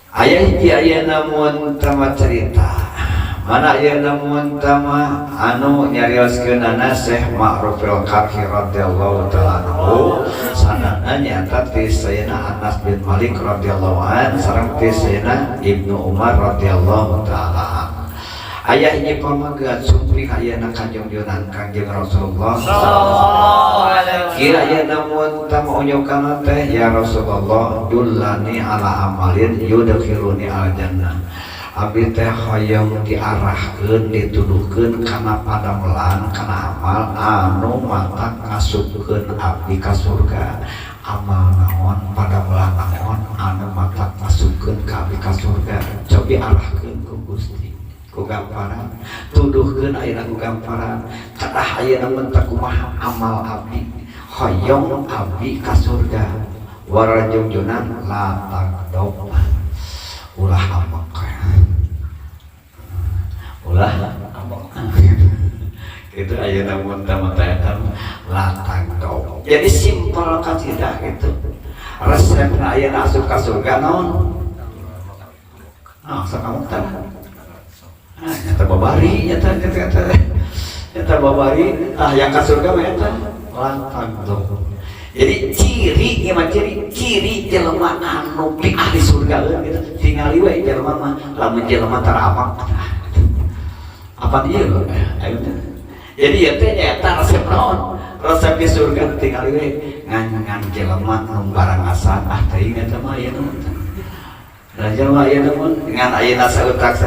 Aya hiji aya namun tama cerita mana aya namun tama anu nyarioskeunana Syekh Ma'rufil Qarhi radhiyallahu ta'ala anhu sanadna nyata ti Sayyidina Anas bin Malik radhiyallahu an sareng ti Sayyidina Ibnu Umar radhiyallahu ta'ala an. Aya hiji pamagean supri ayeuna kanjungan Kanjeng Rasulullah sallallahu alaihi wasallam. Kira aya namun tama unyokan teh ya Rasulullah dullani ala amalin yudkhiluni al jannah. Abi teh hoyong diarahkeun dituduhkeun kana padamelan kana amal anu mata ngasupkeun abdi ka surga. Amal naon padamelan naon anu mata ngasupkeun ka abdi ka surga. Cobi arahkeun ku Gusti ku gamparan tuduhkeun ayeuna ku gamparan kadah ayeuna mah teu kumaha amal abdi hoyong abdi ka surga. Warajunjunan la taqdob ulah amak ulah itu ayeuna mun tamatakan latang dong. Jadi simpel kasidah gitu. Resepna ayeuna asup ka surga naon? Sakamu tah. Nyata babari nyata babari yang ka surga mah eta latang dong. Jadi ciri ciri jelema anu di ahli surga gitu. Tingali we jelema mah lamun jelema taramak. Apa dia loh? Jadi ya teh nyata resep naon? Resep di surga tinggal we ngan jelema nu barang asan teuing eta mah aya naon. Da jelema aya naon ngan ayeuna sautak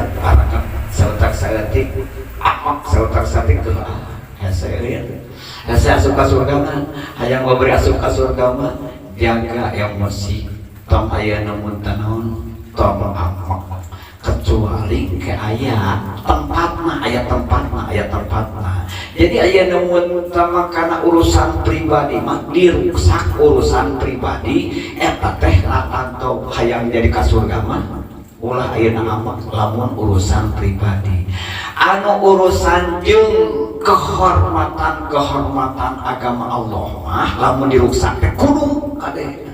sautak saeutik amak sautak saeutik teu hese hese asup ka surga mah hayang babari asup ka surga mah jaga emosi tong aya namun tanaon tong amak kecuali ke aya tempatna jadi aya namun utama karena urusan pribadi mah dirusak urusan pribadi eta teh latantau hayang jadi ka surga mah ulah ayeuna amak lamun urusan pribadi anu urusan jeung kehormatan agama Allah mah lamun dirusak teh kudu kade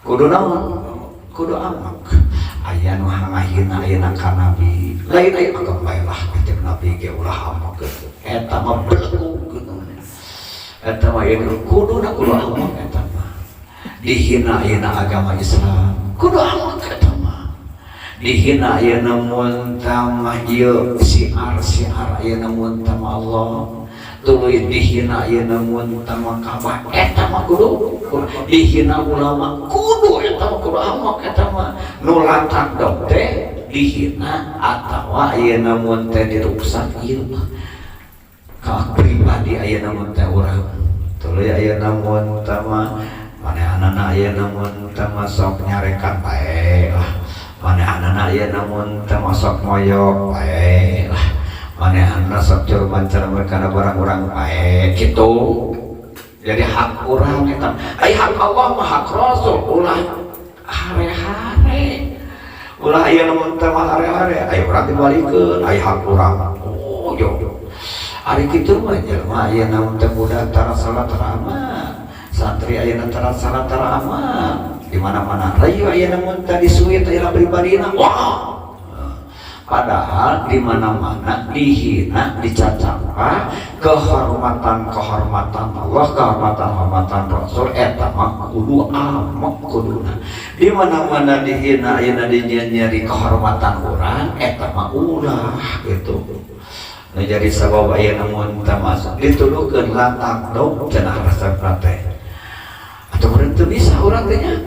kudu naon kudu amak aya nu ngahina ayeuna ka nabi lain aya agama baelah kanjeng nabi ge ulah amak eta mah belegu kitu eta mah kudu amak eta mah dihina ayeuna agama Islam kudu amak eta mah dihina ayeuna mun tamah ieu siar ayeuna mun tamah Allah tuluy dihina ayeuna mun tamah Ka'bah eta mah kudu dihina ulama kudu eta mah kudu amak eta mah nu latang dog teh dihina atawa ayeuna mun teh dirusak ieu ka pribadi ayeuna mun teh urang tuluy ayeuna mun tamah manehanana ayeuna mun tamah sok nyarekan bae lah manehanana ayeuna mun tamah sok moyok bae lah manehanana sok curman-curman kana barang-barang bae kitu. Jadi hak urang eta ai hak Allah mah hak Rasul ulah hare-hare ulah aya nu teh mah hare-hare aya urang dibalikeun ai hak urang oh yo ari kitu mah jelema aya naon teh budak tara salat ramah santri aya tara salat ramah di mana-mana rayu aya namun teh disuit aya pribadina wah padahal di mana-mana dihina dicacapa kehormatan Allah kehormatan Rasul eta mah kudu amak kuduna di mana-mana dihina ayeuna nyeri kehormatan urang eta mah ulah gitu. Nah jadi sabab ayeuna mun tamasuk dituduhkeun latang dog cenah resepna teh atuh urang teu bisa urang teh nya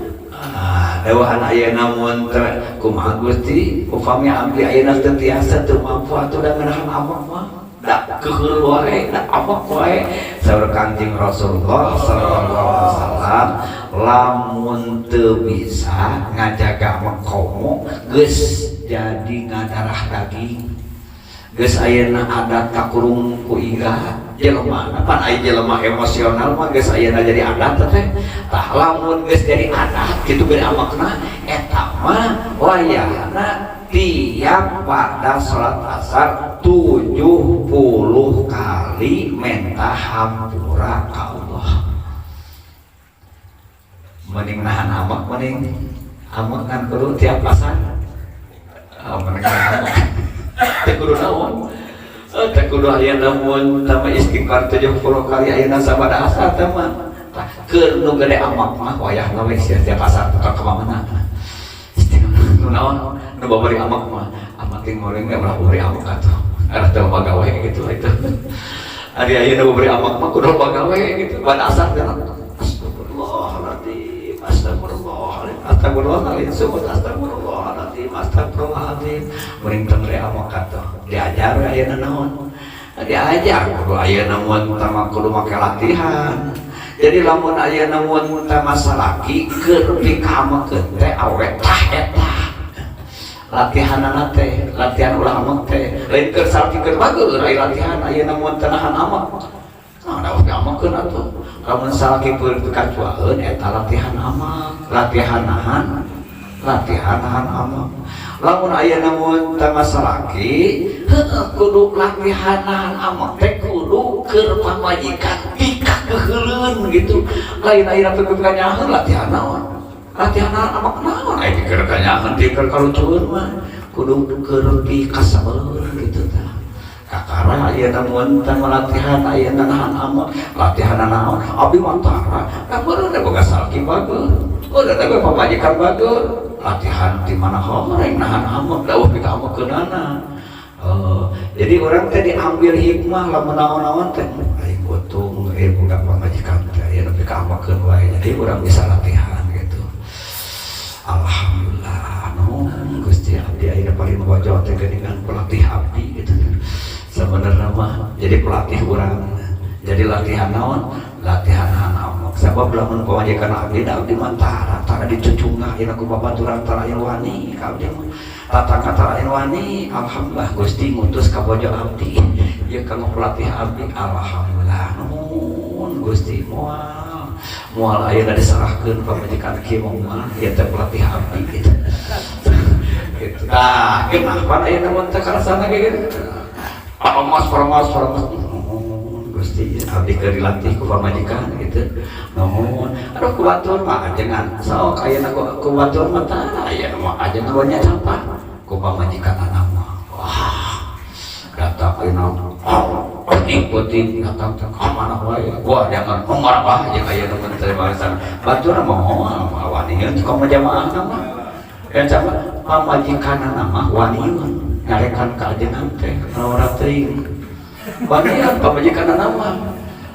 dawahan ayeuna mun teh kumaha Gusti upami abdi ayeuna teu tiasa teu mampu atuh da ngeunahan amak mah da keheul wae da amak wae saur Kanjeng Rasulullah sallallahu alaihi wasallam lamun teu bisa ngajaga makomo geus jadi ngadarah daging geus ayeuna adat kakurung ku inggah jelema pan aya jelema emosional mah geus ayeuna jadi adat teh tah lamun geus jadi adat kitu beda amakna eta mah wayahna tiap pada salat asar 70 kali minta hampura ka Allah mending nahan amak mending amak kan kudu tiap pasar mereka amak teh kudu naon teh kudu aya namun tama istighfar 70 kali ayeuna sabada asar teh mah keur nu gede amak mah wayah gawe tiap pasar tukang ka mana nu naon nu babari amak mah amak teh ngoreng ge ulah babari amak atuh arah teh pagawe gitu itu ari ayeuna babari amak mah kudu pagawe gitu pada asar teh astagfirullahaladzim astagfirullahaladzim astagfirullahaladzim astagfirullahaladzim mending tengre amak atuh diajar ayeuna naon diajar kudu ayeuna mun tama kudu make latihan. Jadi lamun ayeuna mun tama salaki keur dikamekeun teh awet tah eta latihanana teh latihan ulah amak teh lain keur salaki keur bageur aya latihan ayeuna mun teu nahan amak nah da oge amakeun atuh lamun salaki keur kacuaeun eta latihan amak latihan nahan amak lamun ayeuna mun tama salaki kudu latihan nahan amak teh kudu keur pamajikan keheulun gitu lain ayeuna teu kanyaheun latihan naon latihan amak naon aya keur kanyaheun ti keur kalucueun mah kudu keur dikasabeun gitu tah kakara ayeuna mun teh latihan ayeuna nahan amak latihan naon abdi mah tara kabeureuh da boga salaki bageur udah teh pamajikan bageur latihan di mana horeng nahan amak da eueuh ka amak keunana jadi orang teh diambil hikmah lamun naon-naon teh aing untung budak pamajikan teh ya nepi ka amakeun wae jadi urang bisa latihan gitu. Alhamdulillah Gusti abdi ayeuna paling wajah teh geuningan pelatih abdi gitu. Sebenarnya mah jadi pelatih urang. Jadi latihan naon? Latihan anak. Sebab lamun pamajikan abdi da abdi mah tara dicucungna ayeuna ku babaturan tara aya wani ka abdi mah. Tata-kata lain wani, alhamdulillah Gusti ngutus ka bojo abdi. Ieu kanggo pelatih abdi, alhamdulillah. Nuhun Gusti moal ayeuna diserahkeun pamajikan kieu mah ieu teh pelatih abdi gitu. Gitu. Tah, kenapa ayeuna mun teh karasana ge gitu. Paromos. Gusti abdi keur dilatih ku pamajikan gitu. Nuhun. Aduh ku batur mah ajengan sok ayeuna ku batur mah tah aya mah ajengan nya sampah. Ku pamajikan anak mah wah datang ayeuna penting datang ke mana wae wah jangan marah jeung ayeuna mun teh barisan batur mah waniun ka jamaah mah dan sama pamajikan anak mah waniun ngarekan ka ajengan teh ora teuing waniun pamajikan anak mah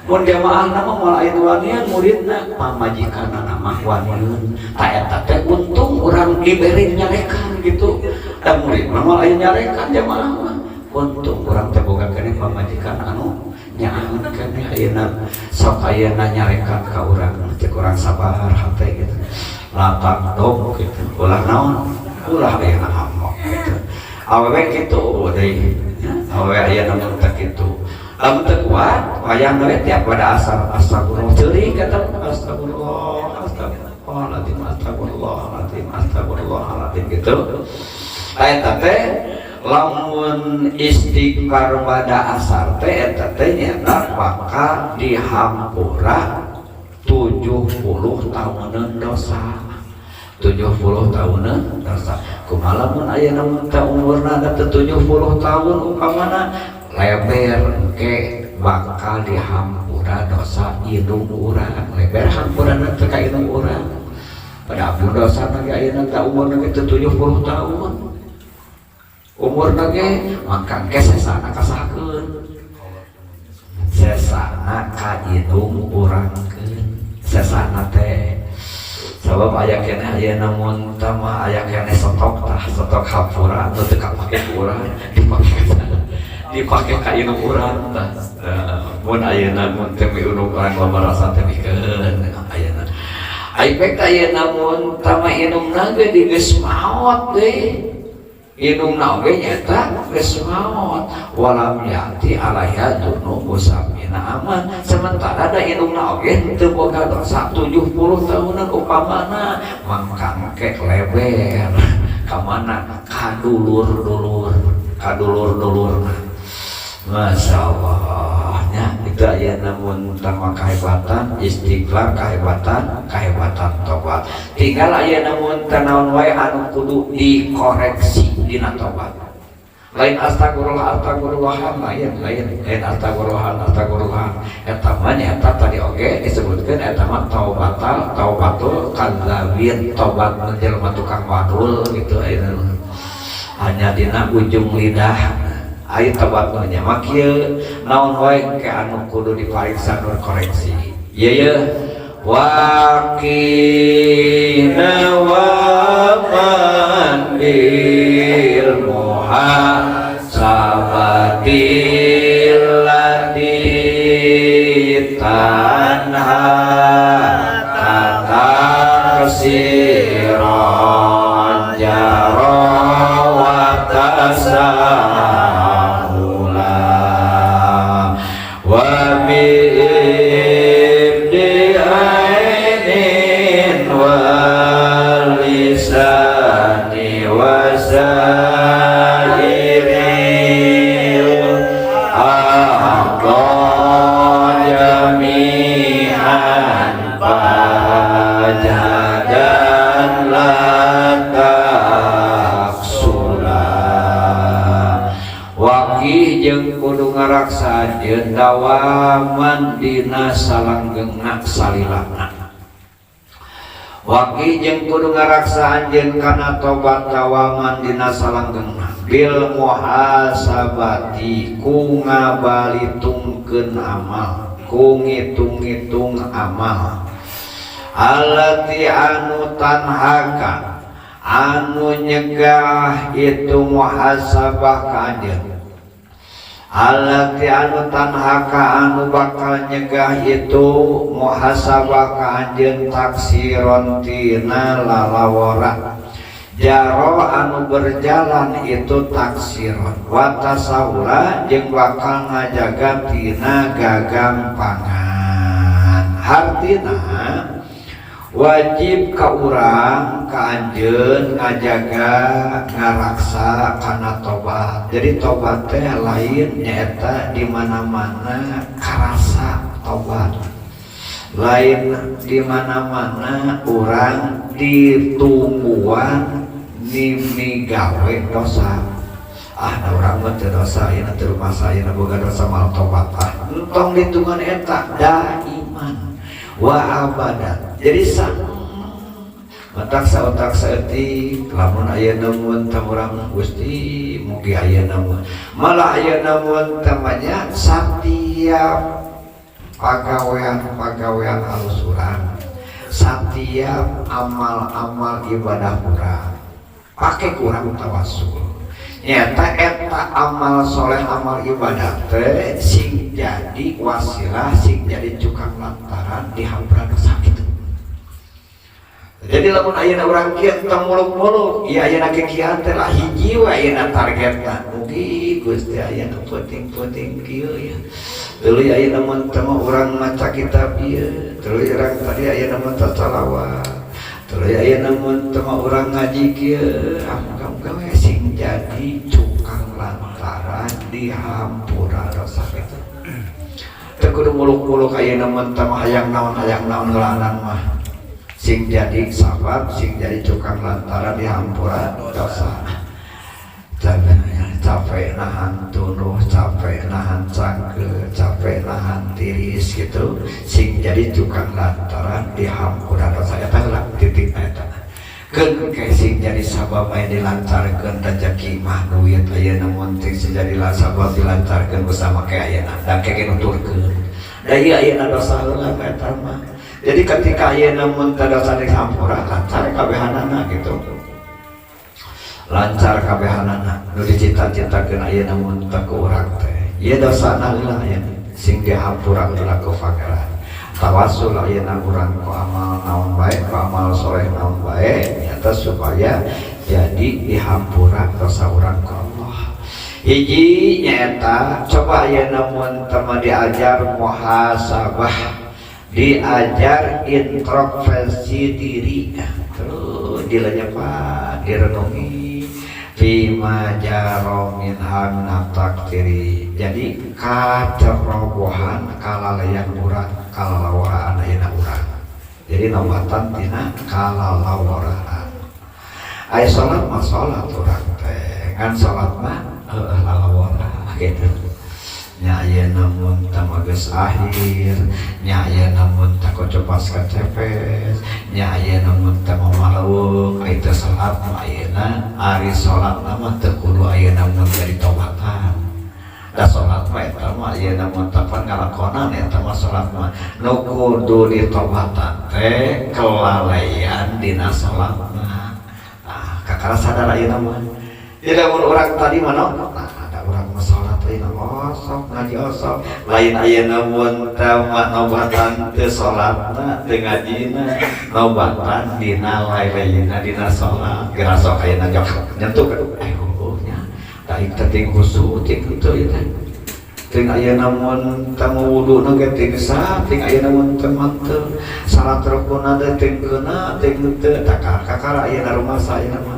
mun jamaah nama moal aya waniun muridna pamajikan anak mah waniun ta eta teh untung urang diberi nyarekan gitu dan murid mah moal aya nyarekan jamaah mah untung urang teh boga keneh pamajikan anu nyaangeun keneh ayeuna sok ayeuna nyarekan ka urang teh urang sabar hate gitu latak dong gitu ulah naon ulah ayeuna amok gitu awewe kitu deui awewe ayeuna mun teh kitu lamun teu kuat wayang we tiap pada asar astagfirullah teuing kata astagfirullahaladzim gitu eta teh lamun istighfar pada asar teh eta teh nyata bakal dihampura 70 tahunan dosa 70 tahunan dosa kumaha lamun ayeuna mun teh umurna da 70 tahun upamana leber ke bakal dihampura dosa indung urang leber hampurana teh ka indung urang pada ampun dosa lagi ayeuna teh umurna ge 70 tahun umurna ge mangkang ke sesana kasakeun sesana ka indung urangkeun sesana teh sabab aya keneh ayeuna mun tama aya keneh sotok hampura anu teu kapake urang dipake ka indung urang tah mun ayeuna mun teh indung urang lamarasa teh pikeun ayeuna aipek ayeuna mun tama indungna ge digeus maot deui indungna oge nyata geus maot walam yati alaiha dunubu samina aman sementara da indungna oge teu boga dosa 70 tahunan upamana mangkang ke leber ka mana ka dulur-dulur Masya Allah ya, itu aya namun utama kehebatan istighfar, kehebatan tobat. Tinggal aya namun tanaon wae anu kudu dikoreksi dina tobat. Lain astagfirullah lain astagfirullah eta mah nyata tadi oge disebutkeun eta mah taubatul kadzabin, tobat menjelma tukang wadul gitu ayeuna. Hanya dina ujung lidah ayo tobat nya mah kieu naon wae ke anu kudu dipariksa nur koreksi ya waqina wa man bil muhasabatil lati tanha kasiran jarawat ngaraksa jeung dawaman dina salanggengna salilahna. Waqi jeung kudu ngaraksa anjeun kana tobat dawaman dina salanggengna bil muhasabati ku ngabalitungkeun amal, ku ngitung-ngitung amal. Allati anu tanhaka anu nyegah itu muhasabah ka anjeun. Allati anu tanhaka anu bakal nyegah itu muhasabah ka anjeun taksiron tina lalawara jaro anu berjalan itu taksiron wa tasawura jeung bakal ngajaga tina gagampangan. Hartina wajib ka urang ka anjeun ngajaga ngaraksa kana tobat. Jadi tobat teh lain nyaeta di mana-mana karasa tobat. Lain di mana-mana urang ditungguan nimigawe dosa. Da urang mah teu dosa ieu teu rumasa ieu boga dosa mal tobat. Entong ditungan eta daiman wa abadan. Jadi matak saotak saeutik lamun aya namun tamurang Gusti mugi aya namun malah aya namun tamanya setiap pagawean halus urang, setiap amal-amal ibadah urang pake kurang tawasul nyata eta amal soleh amal ibadah teh sing jadi wasilah sing jadi cukang lantaran dihampura dosa kitu. Jadi lamun ayeuna urang kieu tong muluk-muluk ieu ayeuna kekian teh lah hiji we ayeuna targetna mugi Gusti ayeuna penting-penting kieu ya. Tuluy ayeuna mun teh urang maca kitab ieu, tuluy urang tadi ayeuna mun salawat, tuluy ayeuna mun teh urang ngaji kieu, muga-muga we sing jadi cukang lantaran dihampura dosa kitu. Teu kudu muluk-muluk ayeuna mun teh hayang naon ngelanan mah. Sing jadi sabab, sing jadi cukang lantaran dihampura dosa. Capek nahan tunuh, capek nahan cangke, capek nahan tiris gitu. Sing jadi cukang lantaran dihampura dosa. Eta lah titik eta. Keun ke sing jadi sabab aya dilancarkeun rezeki mah duit ayeuna mun sing jadi sabab dilancarkeun bersama ke ayeuna da keke nuturkeun. Da ieu ayeuna dosa heula eta mah. Jadi ketika ayeuna mun teu dosa dihampura lancar kabehanana gitu. Lancar kabehanana nu dicita-citakeun ayeuna mun teu ku urang teh. Ieu dosana heula aya sing dihampura heula ku pangeran. Tawasul ayeuna urang ku amal naon bae, ku amal soleh naon bae nyata supaya jadi dihampura dosa urang ku Allah. Hiji nyaeta coba ayeuna mun teu diajar muhasabah, diajar introspeksi diri, terus dilenyepan, direnungi Fima jaro min hamna taktiri. Jadi kacerobohan kalalayan urang kalalawaraan ayeuna urang. Jadi nawatan tina kalalawaraan. Aya salat mah salat urang teh. Kan salat mah lalawara gitu. Nya ayeuna mun tama geus akhir, nya ayeuna mun teu copas kacepes, nya ayeuna mun teu maleuweung, ai teu salat mah ayeuna ari salat mah teu kudu ayeuna mun jadi tobatan. Da salat mah eta mah ayeuna mun tapan ngalakonan eta mah salat mah nu kudu ditobatan teh kelalaian dina salat mah. Ah, kakara sadar ayeuna mah. Jadi mun urang tadi mah urang salat ayeuna osok ngaji osok lain ayeuna mun tama nobatan teu salatna teu ngajina nobatan dina lain-lainna dina salat geura sok ayeuna jok nyentuh nya da ieu teh khusus teh kitu ieu teh ting ayeuna mun tamu wudu ge teh gesah ting ayeuna mun teu manteu salat rukunna teh teu keuna teu teu kakara ayeuna rumah saya mah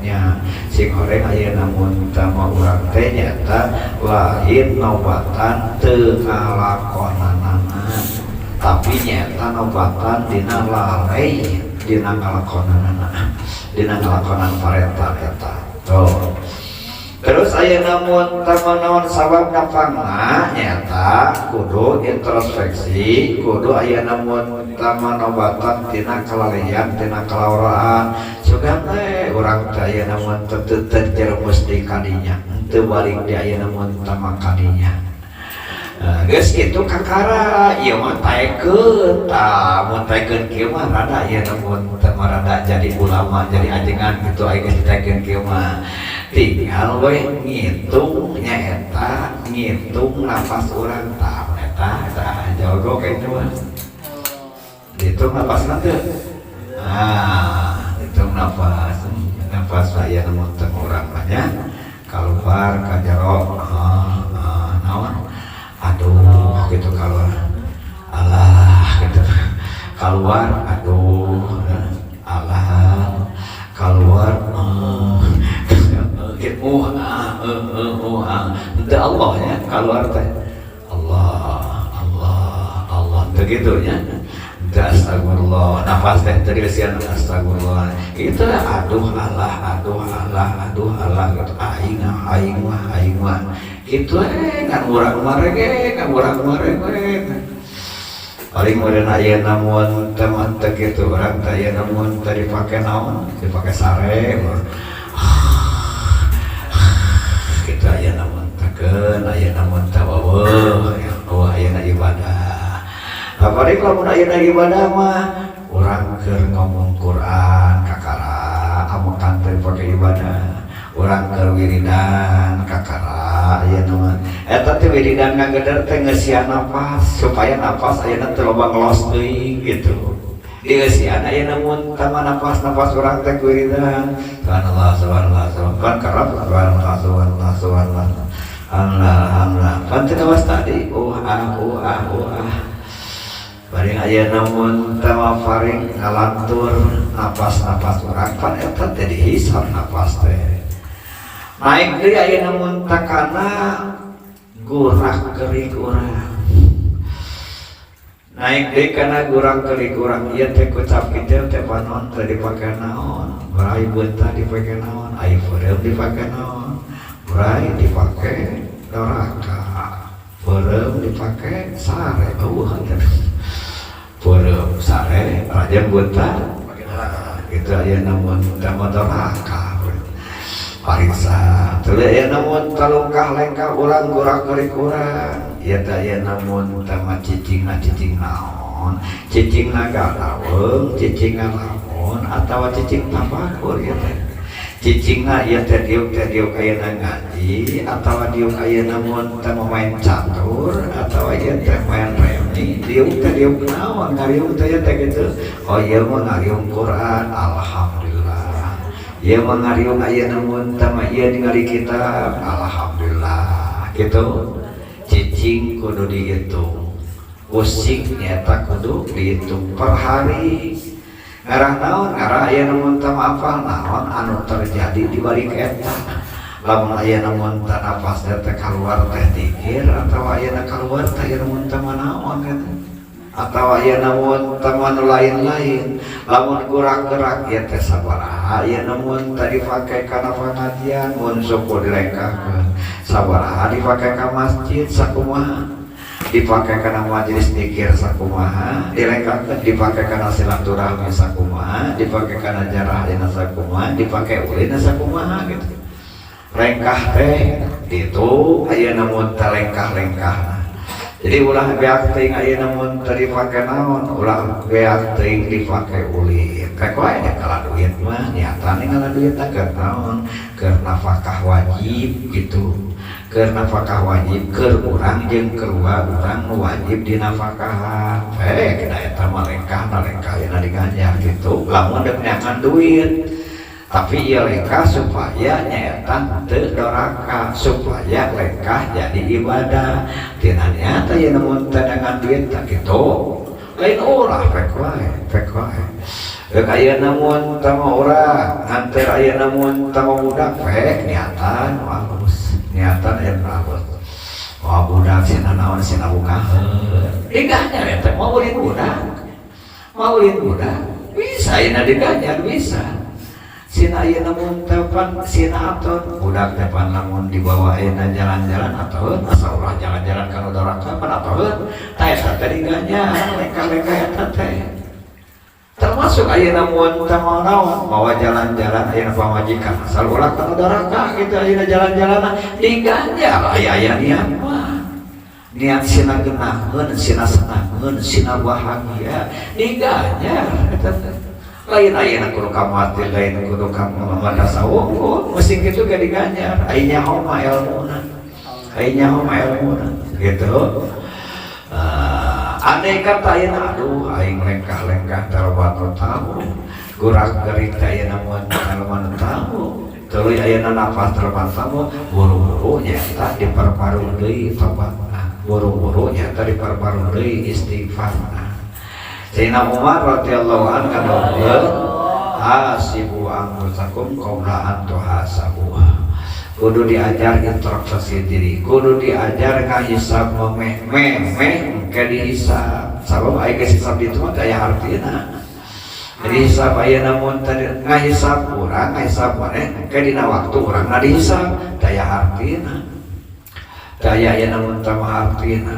nya sing horeng ayeuna mun tama urang teh nyata lain nobatan teu ngalakonanana tapi nyata nobatan dina lalai dina ngalakonanana dina ngalakonan parenta eta tuh. Terus ayeuna mun tama naon sabab napangna nyata kudu introspeksi kudu ayeuna mun tama nobatan tina kalalaian tina kalawraan sugan teh urang teh ayeuna mun teu terjerumus di kadinya teu balik di ayeuna mun tama kadinya geus kitu kakara ieu mah taekeun mun taekeun kieu mah rada ayeuna mun tama rada jadi ulama jadi ajengan kitu aya ditaekeun kieu mah tinggal we ngitung nyaeta ngitung nafas urang tah eta jago kitu mah dihitung nafas nanti hitung nafas saya namun temu orang banyak keluar ke jero naon aduh gitu keluar alah gitu keluar aduh alah keluar itu Allah ya keluar teh Allah begitu ya astagfirullah nafas teh terisian astagfirullah itu aduh Allah gitu aing mah itu kan urang marege paling meureun ayeuna mun teu mantep kitu urang teh ayeuna mun teu dipake naon dipake sare kitu ayeuna mun tekeun ayeuna mun tawaweuh ayeuna ibadah apalagi kalau ayeuna ibadah mah urang keur ngomong Quran kakara amun kantor pake ibadah urang keur wiridan kakara ayeuna mah eta teh wiridan ngageder teh ngeusian nafas supaya nafas ayeuna teu loba ngelos teuing gitu dieusian ayeuna mun tama nafas urang teh wiridan subhanallah kan karep subhanallah alhamdulillah kan teu kawas tadi paling ayeuna mun tama faring ngalantur nafas urang pan eta teh dihisab nafas teh naik deui ayeuna mun takana gurak keurik urang naik deui kana gurak keurik urang ieu teh kucap kieu teh panon teh dipake naon urai beunta dipake naon ai feureum dipake naon urai dipake doraka feureum dipake sare feureum sare rajang beunta kitu ayeuna mun tama doraka pariksa teu ayeuna mun talungkah lengkah urang gurak keurik urang ieu teh ayeuna mun tama cicing naon cicingna galaweung cicingna lamun atawa cicing tabakur ieu teh cicingna ieu teh diuk ayeuna ngaji atawa diuk ayeuna mun tama main catur atawa ieu teh main remi diuk naon ngariung teh ieu teh kitu oh ieu mah ngariung Quran alhamdulillah ieu mah ngariung ayeuna mun tama ieu ningali kitab alhamdulillah gitu cicing kudu dihitung pusing nyata kudu dihitung per hari ngarah naon ngarah aya namun tama apa naon anu terjadi di balik eta lamun aya namun teu napas teh keluar teh dikir atawa aya keluar teh aya namun tama naon eta atau aya namun tama lain-lain lamun gerak-gerak ya teh sabaraha aya namun tadi pakai kana pengajian mun suku direngkahkeun sabaraha dipake ka masjid sakumaha dipakai karena majelis zikir sakumaha direngkahkeun dipakai karena silaturahmi sakumaha dipakai karena jarah dina sakumaha dipakai ulina sakumaha gitu rengkah teh itu aya namun talengkah-lengkah jadi ulah beak teuing aya namun teu dipake naon ulah beak teuing dipake ulin kayak wae kala duit mah niatan ngala duit keur naon keur nafkah wajib gitu keur nafkah wajib keur urang jeung keluar urang wajib dinafkahan kena eta mah lengkah aya diganjar gitu lamun deuk nyangan duit tapi ieu lengkah supaya nyaeta teu doraka supaya lengkah jadi ibadah tina nyata ye namun teu dengan duit tak kitu lain ulah pek wae deuk aya namun tama urang hanter aya namun tama budak pek niatan bagus niatan yang bagus wah budak sina naon sina bukaheun diganyar eta mau ulin budak bisa ina diganyar bisa sina aya namun tepan sina aton budak tepan namun dibawa ena jalan-jalan ataun asa urang jalan-jalan kana doraka pan ataun tah eta teh diganyar lengkah-lengkah eta teh termasuk aya namun tama naon bawa jalan-jalan aya pamajikan asal ulah kana doraka gitu aya jalan-jalan diganjar aya niat mah niat sina geunaheun sina senangeun sina bahagia diganjar eta teh lain aya kudu kamati lain kudu kamu tasawuf mesti kitu ge diganjar aya nyaho mah ilmuna gitu andai kata aya aduh aing lengkah-lengkah talawat tahu gurak-gerik aya namun talawat tahu tuluy aya nafas talawat tahu buru-buru nyata diperparu deui tobatna buru-buru nyata diperparu deui istighfarna Sayyidina Umar radhiyallahu anhu kadawuh hasibu anfusakum qabla an tuhasabu kudu diajar introspeksi diri kudu diajar ngahisab meh ke dihisab sabab aya hisab itu mah aya artina jadi hisab aya namun tadi ngahisab urang ngahisab maneh ke dina waktu urang na dihisab daya artina daya aya namun tama artina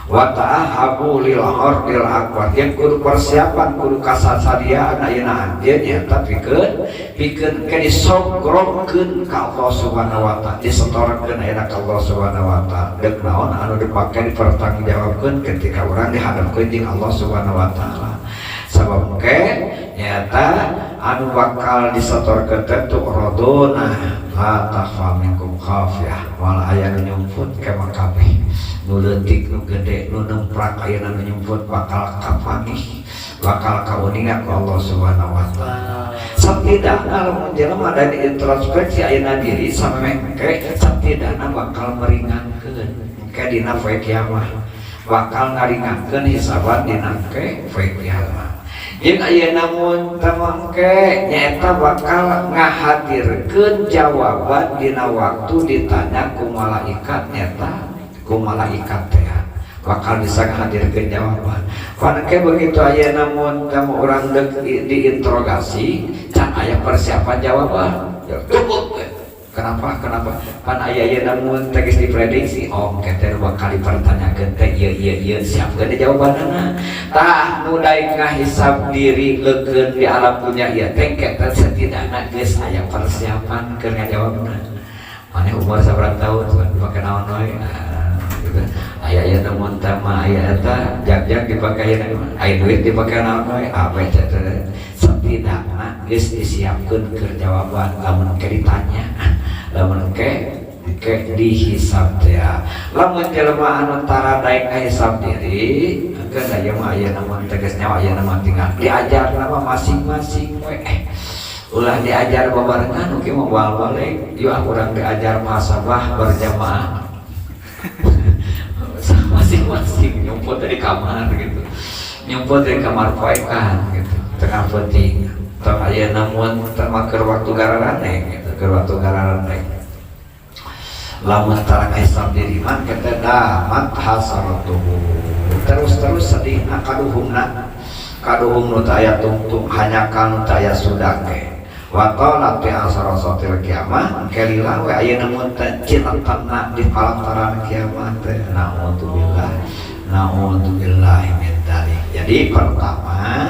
wa ta'ahabu lil ardil akbar yang kudu persiapan kudu kasasadiaan ayeuna anjeun eta pikeun ke disogrongkeun ka Allah Subhanahu wa taala disetorkeun ayeuna ka Allah Subhanahu wa taala deuk naon anu dipake dipertanggungjawabkeun ketika urang dihadapkeun jeung Allah Subhanahu wa taala sabab ke nyata anu bakal disetorkeun teh tu rodona la takhfa minkum khafiyah wal aya nu nyumput ke makabeh nu leutik nu gede nu nemprak ayeuna nu nyumput bakal kapangih bakal kauningan ku Allah Subhanahu wa taala satidakna lamun jelema ada introspeksi ayeuna diri samengke satidakna bakal meringankeun ke dina poe kiamat bakal ngaringankeun hisaban dina ke poe kiamat jeung aya namun tamangke nyaeta bakal ngahadirkeun jawaban dina waktu ditanya ku malaikat nyaeta ku malaikat teh bakal bisa ngahadirkeun jawaban panake begitu aya namun kamu urang deuk diinterogasi can aya persiapan jawaban cukup kenapa pan aya namun tegas diprediksi kita bakal dipertanyakeun teh ieu siapkeun jawabanna tah nu daek ngahisab diri leukeun di alam dunya ieu teh kita setidakna geus aya persiapan keur ngajawabna maneh umur sabarang taun dipake naon we aya namun tama aya eta jag dipake aya duit dipake naon we apa teh setidakna geus disiapkeun keur jawaban lamun ke ditanya lamun ke dihisab teh lamun jelema anu tara daek ngahisab diri keun aya mah aya namun tegas nyawa aya namun tinggal diajar nama masing-masing we ulah diajar babarengan oke mah balik ieu urang diajar muhasabah berjamaah masing-masing nyumput dari kamar gitu nyumput dari kamar poekan gitu tengah penting tong aya namun temaker waktu gararaneng gitu ke waktu gararaneng lamun tarang Islam diri man kita damat hasaratuhu terus sedihna kaduhung nu taya tungtung hanya kan taya sudake wa qala fi asaratil kiamah kelila we aya namun cinatna di palantaran kiamat naudzubillah min dzalik. Jadi pertama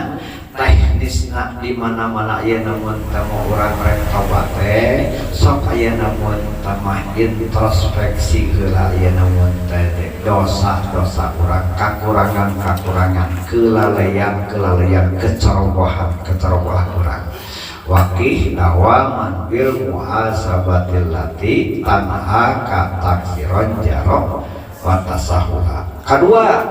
teknisna di mana-mana aya namun tamu urang rek tobat teh sok aya namun tamah introspeksi heula aya namun teh dosa-dosa urang kakurangan kelalaian kecerobohan urang waqih dawaman bil muhasabatil lati tanha ka taksiron jarok wa tasahula. Kedua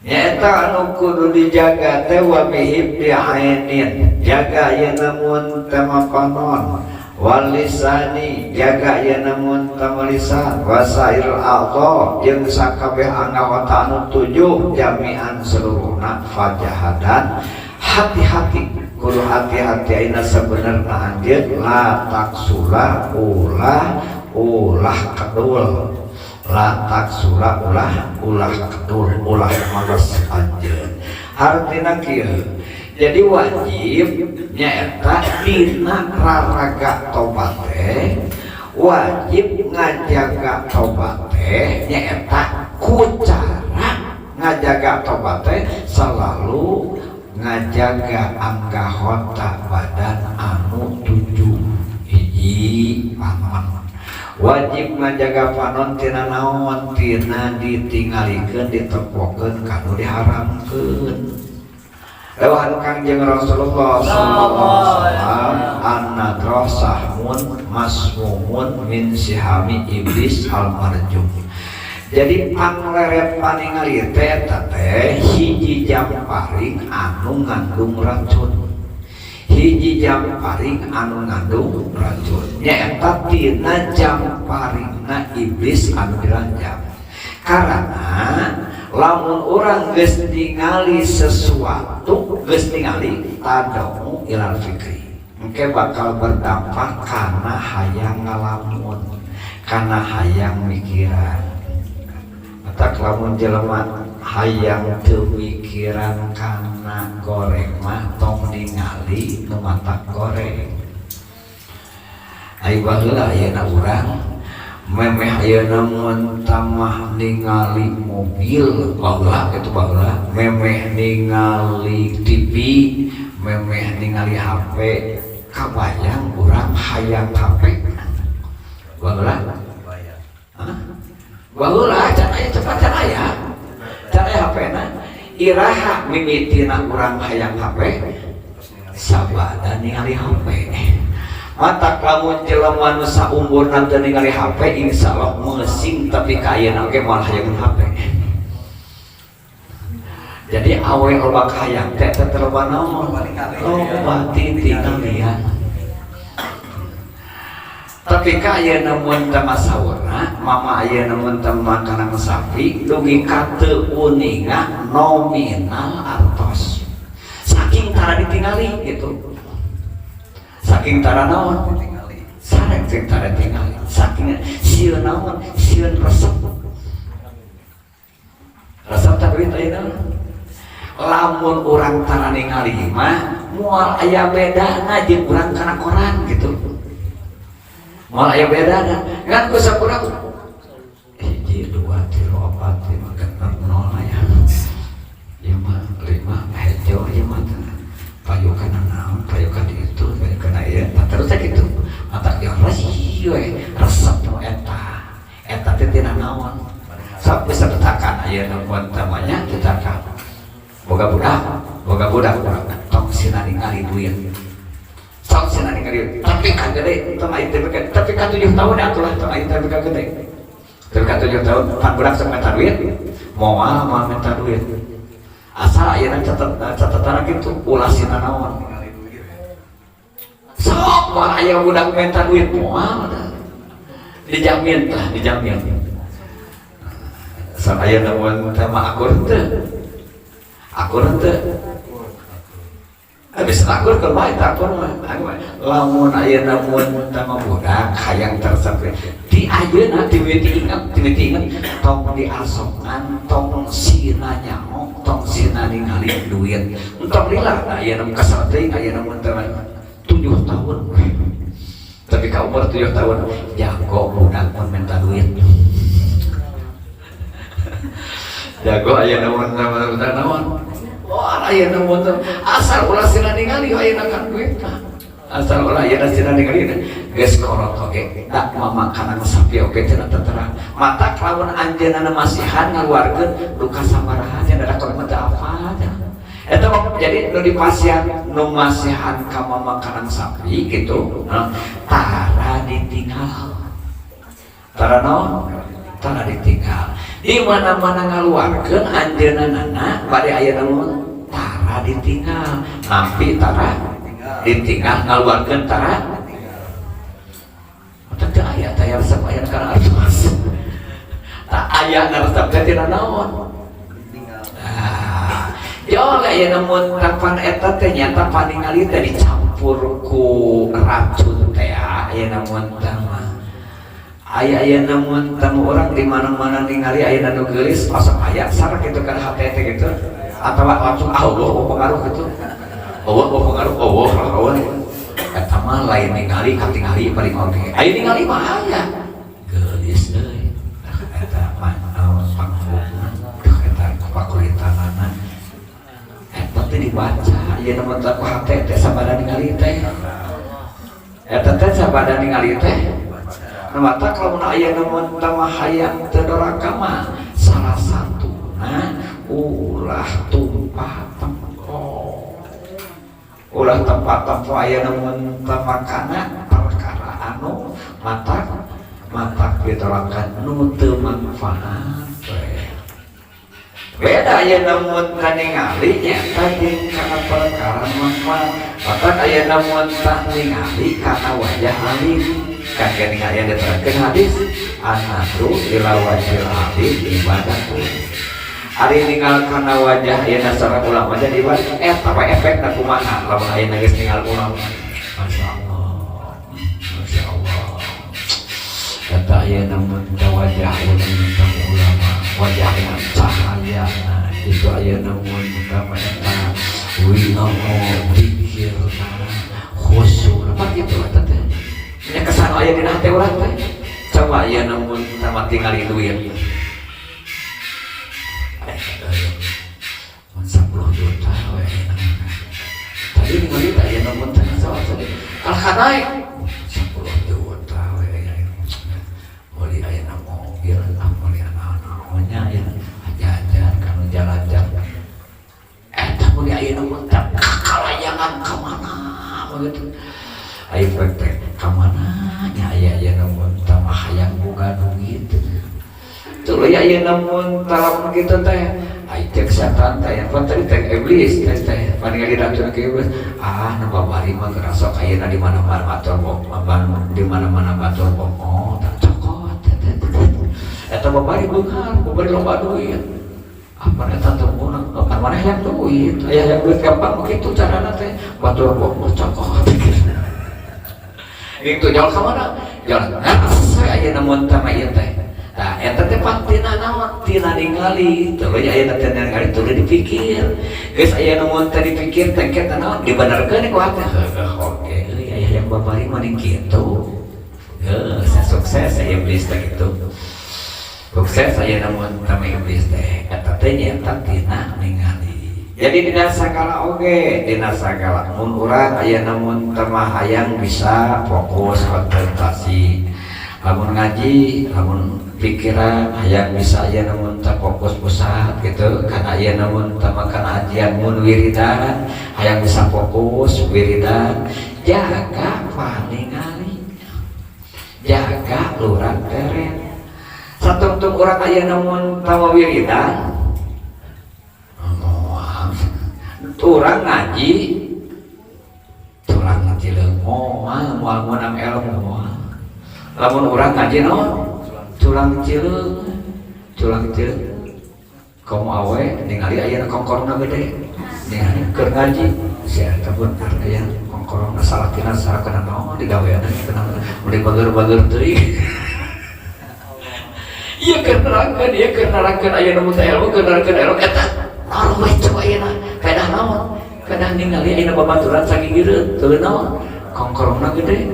nyata anu kudu dijaga teh wa bihibdi ainin jaga ya namun tema panon wal lisani jaga ya namun tema lisan wasail a'dha jeung sakabeh anggota anu tujuh jami'an seluruhna fajahadan hati-hati kudu hati-hati aina sebenarna anjeun la taksula ulah kedul la taksula ulah kedul ulah males anjeun artina kieu. Jadi wajib nyaeta dina raraga tobat teh wajib ngajaga tobat teh nyaeta ku cara ngajaga tobat teh selalu ngajaga anggota badan anu tujuh hiji panon wajib ngajaga panon tina naon tina ditinggalikeun ditepokeun kanu diharamkeun lewat Kangjeng Rasulullah sallallahu alaihi wasallam an-nadrah sahmun masmumun min sihami iblis al-marjum. Jadi pangleret paningali teh hiji jamparing anu ngandung racun hiji jamparing anu ngandung racun nyaeta tina jamparingna iblis anu diranjang. Karena lamun orang geus ningali sesuatu geus ningali tadamu ilal fikri engke bakal berdampak kana hayang ngalamun kana hayang mikiran tak lamun jelema hayang teu mikiran kana goreng mah tong ningali nu matak goreng ai baheula ayeuna urang memeh ayeuna mun tamah ningali mobil baheula kitu baheula memeh ningali TV memeh ningali HP kabayang urang hayang HP baheula baheula can aya cepat can aya HP na iraha mimitina urang hayang HP sabada ningali HP mata kamu jelema nu saumurna teu ningali HP insyaallah meusing tapi ka ayeuna oge moal hayang HP. Jadi awe loba hayang teh teh loba naon loba tintingalian. Tapi ka ayeuna mun teu masaurna mama ayeuna mun teu makanan sapi dugi ka teu uninga nominal artos. Saking tara ditingali gitu. Saking tara naon saking tara tingali saking sieun naon sieun resep tak duit ayeuna lamun urang tara ningali mah moal aya bedana jeung urang kana koran gitu moal aya bedana ngan ku sakurang 1 2 3 4 5 6 0 aya 5 hejo ieu mah payukan naon payukan itu kena ya terus gitu mata yang resep eta teh tina naon sampai sebetakan aya naon tamanya cetakan boga budak tong sina ningali duit sok sina ningali tapi ka gede tong aya teh tapi ka 7 tahun atulah tong aya teh gede tapi ka 7 tahun pan budak sok minta duit moal minta duit asal ayeuna catatan kitu ulah sina naon sok moal aya budak minta duit moal dijamin sok aya naon teh mah akur teu habis takur ke baik takur mah lamun ayeuna mun tama budak hayang tersebut di ayeuna tiwiti ingat tong diasokan tong sina nyaho tong sina ningali duit entong lila ayeuna kasar teuing ayeuna mun tama 7 tahun tapi ka umur 7 tahun jago budak mun minta duit jago ayeuna mun tama naon wah ayeuna mun asal ulah sina ningali ayeuna kan duit asal ulah ayeuna sina ningali geus korot oge da mamakanan sapi oge teh terang mata lamun anjeunna masihan ngaluarkeun duka sabaraha nya da keur mata apa eta jadi nu dipasihan nu masihan ka mamakanan sapi gitu tara ditinggal tara ditinggal di mana-mana ngaluarkeun anjeunna bade ayeuna mun tara ditinggal nampi tara ditinggal ngaluarkeun tara teu aya teh resep aya kana artos tak aya resep teh tina naon yo aya namun tapan eta teh nyata paningali teh dicampur ku racun teh aya namun tama aya namun tamu orang di mana-mana ningali aya nu geulis pasang aya sarak kitu kan hate teh gitu atawa langsung Allah pengaruh gitu Allah pengaruh eta mah lain ningali katingali paling oge aya ningali mah aya geulis deui eta mah pangpungan eta pakulitanana eta teh dibaca ieu nu mah ku hate teh sabada ningali teh eta teh sabada ningali teh nu mata kalau aya nu tama hayang teu doraka mah salah satuna ulah tumpah tempok ulah tempat-tempat aya nu tama kana perkara anu mata ditolakan nu teu manfaat beda aya namun kaningali nyata jeung kana perkara manfaat mata aya namun tak ningali kana wajah alim kan ningali yang diterangkeun hadis anatu ila wajhil alim ibadatu ari ningali kana wajah ayeuna sareng ulama jadi ibadah eta we efekna kumaha lamun ayeuna geus ningali ulama masyaallah eta ayeuna mun wajah ulama wajahnya cahaya itu ayeuna mun kamana wilaho pikirna khusyuk apa gitu eta teh nya kesan aya dina hate urang teh coba ayeuna mun tamat tingali duit mun 10 juta we tadi ningali teh ayeuna mun teh sawa alhanaik 10 juta we beli ayeuna mobil beli anak-anaknya ya jajan kanu jalan-jalan eta beli ayeuna mun teh kakalayangan ka mana begitu aya pepet ka mana nya aya mun teh mah hayang boga duit tuluy ayeuna mun talamun kitu teh aya teh setan teh yang tadi teh iblis teh paningali racun ke iblis nu babari mah kerasa ayeuna di mana-mana batur di mana-mana batur bohong eta babari beunghar babari loba duit apa eta teh mun kan maneh yang duit aya yang duit gampang begitu carana teh batur bohong cokot itu jalan ka mana jalan saya ayeuna mun teh mah ieu teh tah eta teh pantina naon tina ningali tuluy ayeuna teh ningali tuluy dipikir geus ayeuna mun teh dipikir teh kita naon dibenerkeun ku hate oke aya yang babari mah kitu geus sukses aya iblis teh kitu sukses saya namun kami iblis teh eta teh nyata tina ningali jadi dina sagala oge dina sagala mun urang aya namun teu hayang bisa fokus konsentrasi lamun ngaji lamun pikiran hayang bisa aya namun teu fokus pusat gitu kana aya namun teu kana ajian mun wiridan hayang bisa fokus wiridan jaga paningali jaga lurang teren satu untuk orang aya namun tawa wiridan turang ngaji leungoh moal meunang ilmu lamun urang ngaji naon tulang cileung kaum awe ningali aya kongkorna gede ningali keur ngaji sia eta bener aya kongkorna salakina sarakana naon digawean kenapa mulai bager-bager teuing ieu keur nerangkeun aya nu teh ilmu keur nerangkeun ilmu eta naon we coba ayeuna pedah naon pedah ningali ayeuna babaturan saking gireun teu naon kongkorna gede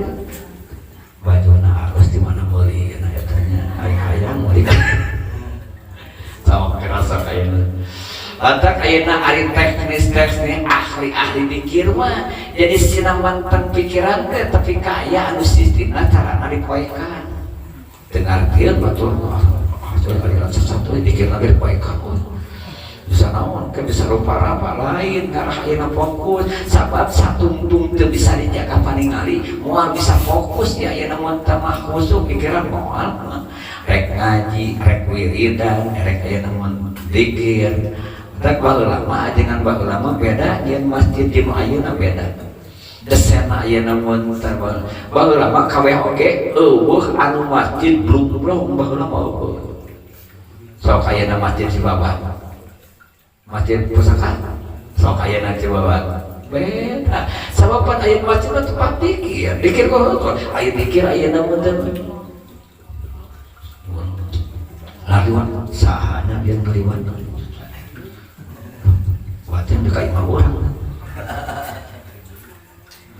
bajuna harus di mana meuli na eta nya hayang meuli sama kerasa kayaknya lantak kayaknya ari teknis ahli mikir mah jadi sinang mantan pikiran teh tapi kaya anu sistemna carana dipoekan dengar dia betul coba aliran sesuatu dikir lagi dipoekan bisa naon kan bisa rupa-rupa lain karena ayeuna fokus sabab satungtung teu bisa dijaga paningali moal bisa fokus ya ayeuna mun teu mah khusuk pikiran moal rek ngaji rek wiridan rek ayeuna mun zikir tak baheula mah dengan baheula mah beda jeung masjid di ayeuna beda desena ayeuna mun baheula mah kabeh oge eueuh anu masjid blung-blung baheula mah eueuh sok ayeuna masjid Cibaba masjid pusaka sok ayeuna Cibaba beda sababan ayeuna masjid mah tempat dikir kok aya dikir ayeuna mun lariwan sahana yang lariwan wajan dekat imam orang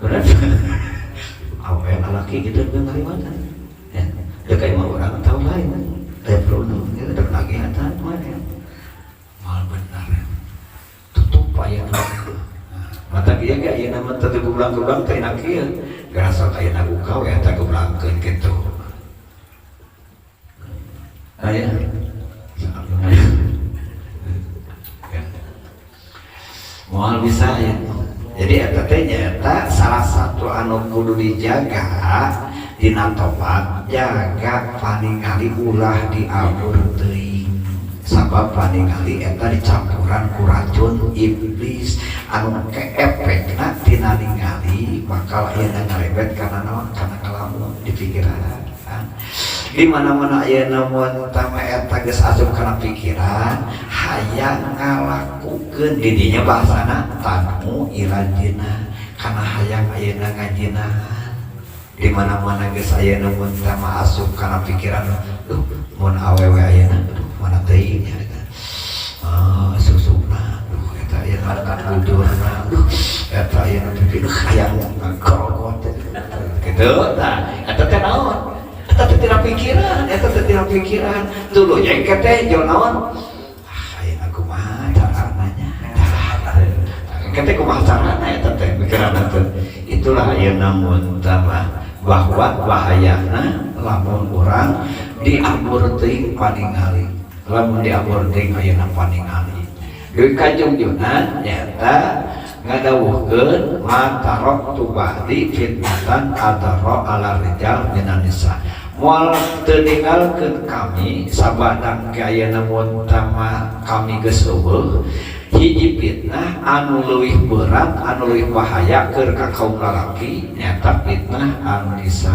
benar apa yang laki gitu yang lariwan ya dekat imam orang tahu lain Lebrono itu ada lagi hatan mana mal benar tutup payah mata dia gak ya nama tadi gublang tenak kia gerasa kayak nagu kau ya tak gublangkeun gitu ayah moal bisa ya jadi eta teh nyata salah satu anu kudu dijaga dina tobat jaga paningali ulah diabur teuing sabab paningali eta dicampuran ku racun iblis anu keefekna tina ningali bakal ayeuna ngarebet kana naon kana kalamun di pikiran di mana-mana ayeuna mun tama eta geus asup kana pikiran hayang ngalakukeun di dinya bahasana tanu irajina kana hayang ayeuna ngajina di mana-mana geus ayeuna mun tama asup kana pikiran mun awewe ayeuna mana teuing nya susupna eta ayeuna kan bujurna eta ayeuna pipi hayang ngagorogot kitu tah eta teh naon eta tidak pikiran dulu yang kete jo naon ayeuna kumaha carana nya kete kumaha carana eta teh pikiran teh itulah ayeuna mun tambah bahwa bahayana lamun urang diabur teuing paningali lamun diabur teuing ayeuna paningali deui kajungjunan nyata ngadawuhkeun matarok tubadi fitnatan adara ala rijal minan nisa moal teu ninggalkeun kami sabadang ke ayeuna mun tama kami geus eueuh hiji fitnah anu leuwih berat anu leuwih bahaya keur ka kaum lalaki nyata fitnah anu nisa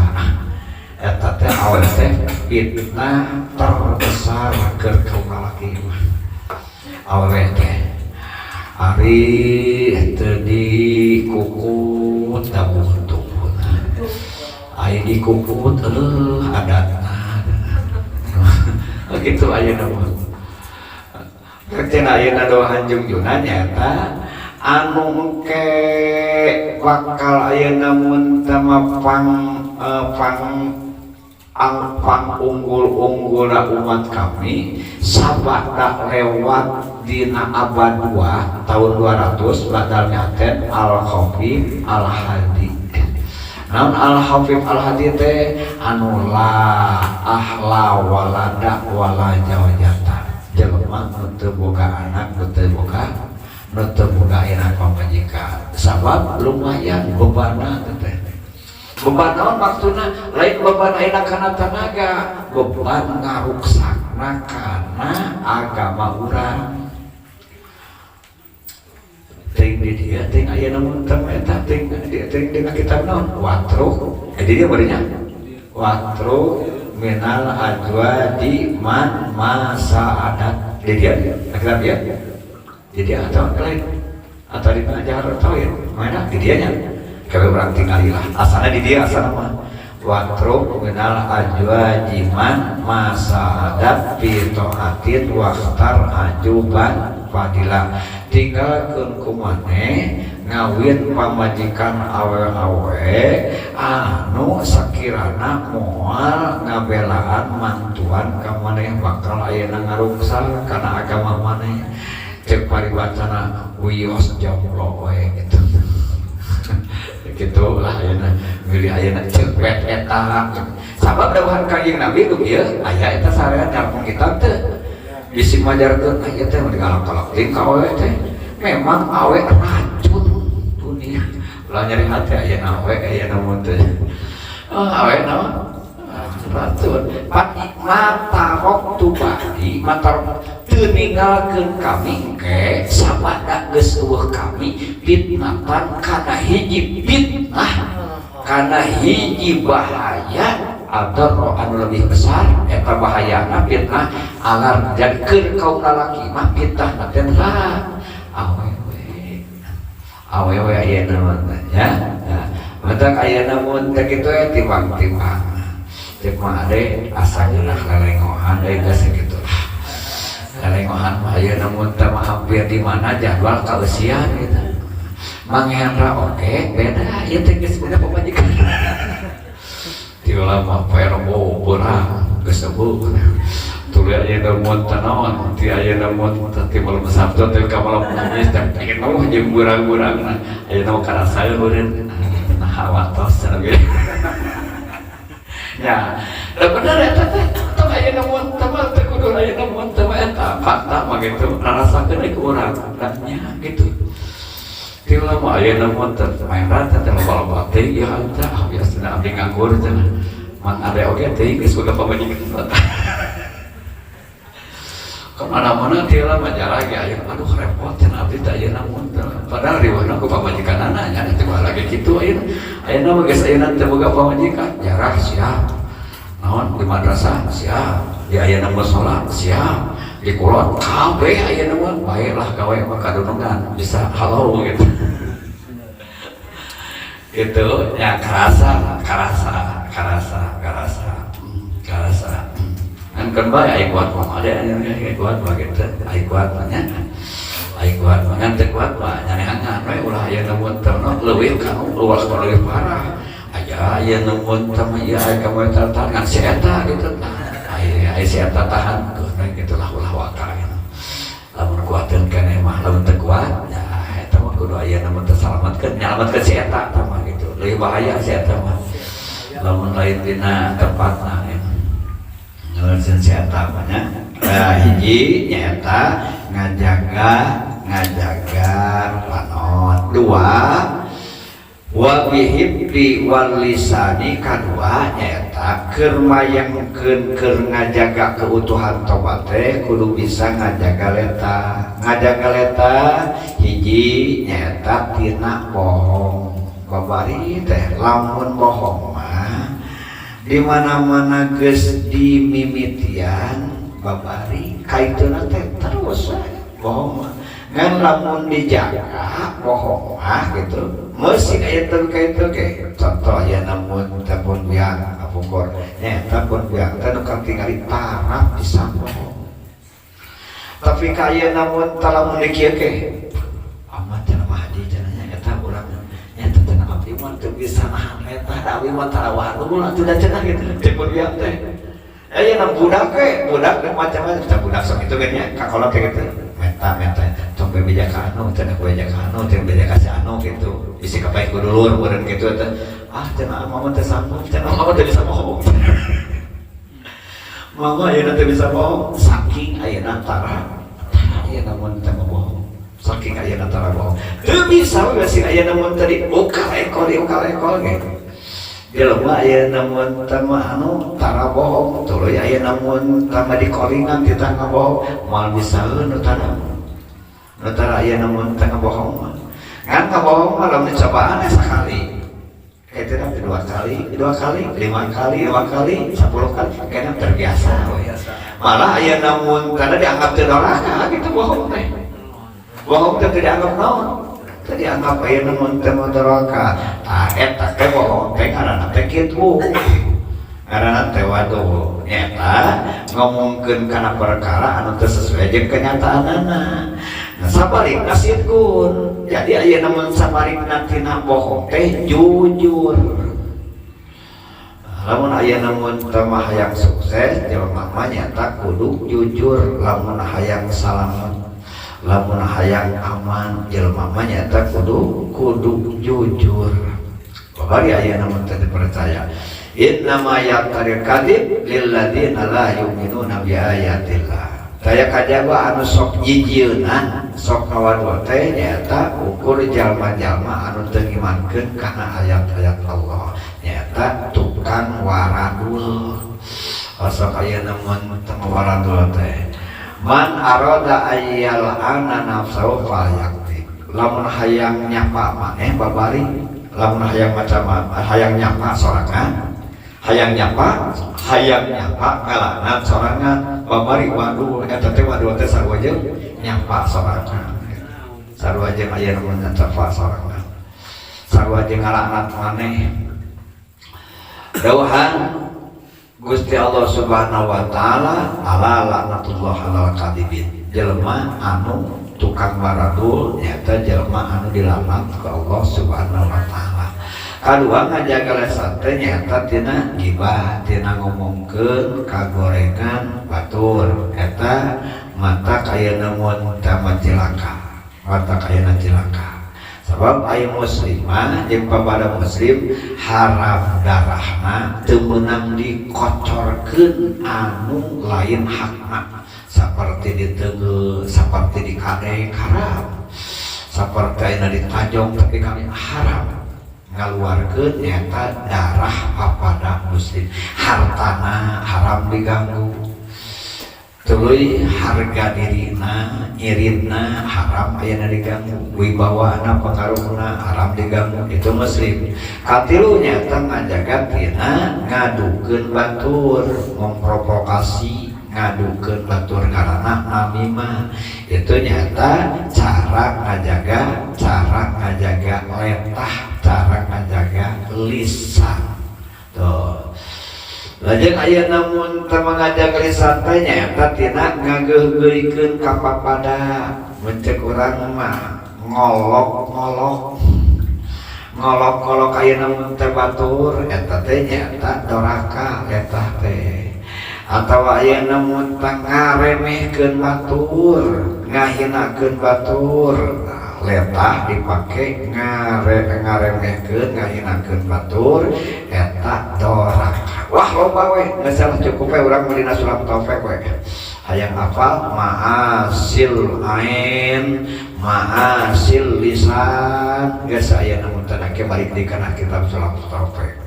eta teh awal teh fitnah terbesar keur kaum lalaki mah awewe teh ari teu dikukut da buntung aya dikukut adatna gitu ayeuna mah cenah ayeuna doa hanjungjuna nyata anu engke bakal ayeuna mun tama pang unggul-unggul umat kami sabada lewat dina abad 2 tahun 200 badal nyaten al-Khafif al-Hadi naon al-Hafif al-Hadi teh anu la ahla walada wala jawajata jelema nu teu boga anak nu teu boga anak pamajikan sabab lumayan bebanna teh beban naon maksudna lain beban ayeuna kana tenaga beban ngaruksakna kana agama urang ting di dia ting ayeuna mun teu eta ting dina kitab naon watru jadi dia barinya watru minal ajwadi man masa adat di dia akhirnya dia di dia atau lain atau di pengajar atau ya mana di dianya kalau orang tinggal asalnya di dia asal mah watruk minal ajwajiman masahadat fitoatin waktar ajuban fadilah tinggalkeun kumaneh ngawin pamajikan awe-awe anu sakirana moal ngabelaan mantuan ka maneh bakal ayeuna ngaruksa kana agama maneh cek paribacana wios jomblo we gitu gitu lah ayeuna milih ayeuna cek wet eta sabab dawuhan kanjeng Nabi ku ieu aya eta sarean dalam kitab teu bisi majarkeun aya teh mun galak-galak ting ka awe teh memang awe racun dunia ulah nyari hati ayeuna awe ayeuna mun teh awe naon racun mata rok tu badi mata teu ninggalkeun kami ke sabada geus eueuh kami fitnatan kana hiji fitnah kana hiji bahaya atau anu lebih besar eta bahayana fitnah alar jadikeun kaum lalaki mah fitnah teh lah awewe ayeuna mah ya matak ayeuna mun teh kitu timbang-timbang cek mah ade asa geunah lelengohan deui geus kitu lelengohan mah ayeuna mun teh mah hampir di mana jadwal kausian gitu manghendra oke beda ieu teh geus beda pamajikan ti ulah mah perbo beurang geus eueuh tuluy ayeuna mun teh naon ti ayeuna mun teh malam Sabtu teh ka malam Kamis teh pengen mah jeung beurang-beurangna ayeuna kana saya eureun nah watos cenah ge ya da bener eta teh tong ayeuna mun teh mah teh kudu ayeuna mun teh mah eta fakta mah gitu rarasakeun deui ku urang nya gitu ti ulah mah ayeuna mun teh main rata teh loba-loba teh ya eta biasana abdi nganggur teh mang ade oge teh geus boga pamajikan kemana-mana dia lah majalah ya aduh repot can abdi teh ayeuna mun padahal riweuhna ku pamajikanana nya teh lagi kitu ayeuna mah geus ayeuna teh boga pamajikan jarak siap naon di madrasah siap di ayeuna mushola siap di kulon kabeh ayeuna mah bae lah gawe mah kadunungan bisa halo gitu gitu ya karasa kan bae ai kuat mah ada ai kuat mah gitu ai kuat mah nya ai kuat mah ngan teu kuat mah nyanehangan we ulah aya mun teu leuwih ka luas leuwih parah aya aya mun teu mah ieu aya ka moe tartar ngan si eta gitu ai si eta tahan gitu lah ulah waka gitu lamun kuateun keneh mah lamun teu kuat nya eta mah kudu aya mun teu salametkeun nyalametkeun si eta tah mah gitu leuwih bahaya si eta mah lamun lain dina tempatna ngeuleuseun si eta mah nya hiji nyaeta ngajaga panon dua wa bihibdi wal lisani kadua nyaeta keur mayangkeun keur ngajaga keutuhan tobat teh kudu bisa ngajaga leta hiji nyaeta tina bohong babari teh lamun bohong mah di mana-mana geus dimimitian babari kaituna teh terus bohong mah ngan lamun dijaga bohong mah gitu meusi aya teu kaitu ge contoh aya namun teh pun biang apungkur nya pun biang teh nu katingali parah bisa bohong tapi kaya namun talamun dikieu ge amat cenah mah haji cenah eta urang nya teh cenah abdi mah teu bisa nahan eta da abdi mah tarawahan ulah teu da cenah gitu teh pun biang teh aya na budak macam-macam teh budak sok kitu ge nya kakolot teh gitu meta tong bebeja ka anu cenah bebeja ka anu teh bebeja ka si anu gitu isi kapaih ku dulur meureun kitu teh cenah mama teh sanggup cenah mama teh bisa bohong mama ayeuna teh bisa bohong saking ayeuna tara ayeuna mun teh bohong saking ayeuna tara bohong teu bisa we sih ayeuna mun tadi ukal ekor ge dia loba ayeuna mun teh mah anu tara bohong tuluy ayeuna mun tama di koringan kita ngabohong moal bisaeun nu tara ayeuna mun teh ngabohong mah ngan ngabohong mah lamun dicobaan sakali itu kan dua kali, 5 kali, 10 kali, kayaknya terbiasa. malah aya namun karena dianggap teu doraka gitu bohong teh tidak dianggap naon teu dianggap aya namun teu doraka eta teh bohong teh karena teh kitu karena teh waduh nyata ngomongkeun kana perkara anu teu sesuai jeung kenyataanna. Nah, sabarigna sidkun. Jadi aya namun sabarigna tina bohong teh jujur. Lamun aya namun teu hayang sukses jelema mah nyata kudu jujur. Lamun hayang salamet, lamun hayang aman jelema mah nyata kudu jujur. Bari aya namun teu dipercaya. Innama yaqtaril kadhib lil ladzina la yu'minuna bi ayatillah. Daya kajaba anu sok jijieuna sok kawadua teh nyaeta ukur jalma-jalma anu teu ngimankeun kana ayat-ayat Allah nyaeta tukang waradul. Sok aya namun teu waradul teh man arada ayyal ana nafsu falyakti. Lamun hayang nyapa maneh babari, lamun hayang macam hayang nyapa sorangan, hayang nyapa ngalanan sorangan babari waduh eta teh waduh teh sarua jeung nyapa sorangan sarua jeung aya nu nyapa sorangan sarua jeung ngalanan maneh dawuhan Gusti Allah Subhanahu wa taala ala laknatullah alal kadibin jelema anu tukang waradul nyata jelema anu dilaknat ku Allah Subhanahu wa taala. Kadua ngajaga lesan teh nyata tina gibah, tina ngomongkeun kagorengan batur eta mata kayana mun tamat cilaka, mata kayana cilaka. Sebab aya muslimah jeung babada muslim haram darahna teu meunang dikocorkeun anu lain hakna saperti diteungeu, saperti dikadek haram, saperti ayeuna ditajong tapi kami haram. Ngaluarkeun nyata darah papada muslim, hartana haram diganggu, tuluy harga dirina nyiritna haram ayeuna diganggu, wibawana pengaruhna haram diganggu, itu muslim. Katilu nyata ngajaga tina ngadukeun batur, memprovokasi ngadukeun batur karana namimah, itu nyata cara ngajaga letah, cara ngajaga lisan. Tuh. Lajeng aya namun teu ngajaga lisan teh nyaeta tina ngageugeuikeun ka papada. Mun ceuk urang mah ngolok aya namun teh batur eta teh nyaeta doraka eta teh. Atawa aya namun ngaremehkeun batur, ngahinakeun batur. Letah dipake ngaremehkeun ngahinakeun batur eta doraka. Wah loba we geus cukup we urang dina surat Taufik we. Hayang hafal ma'asil ain, ma'asil lisan. Geus aya namun teu balik di kana kitab surat Taufik.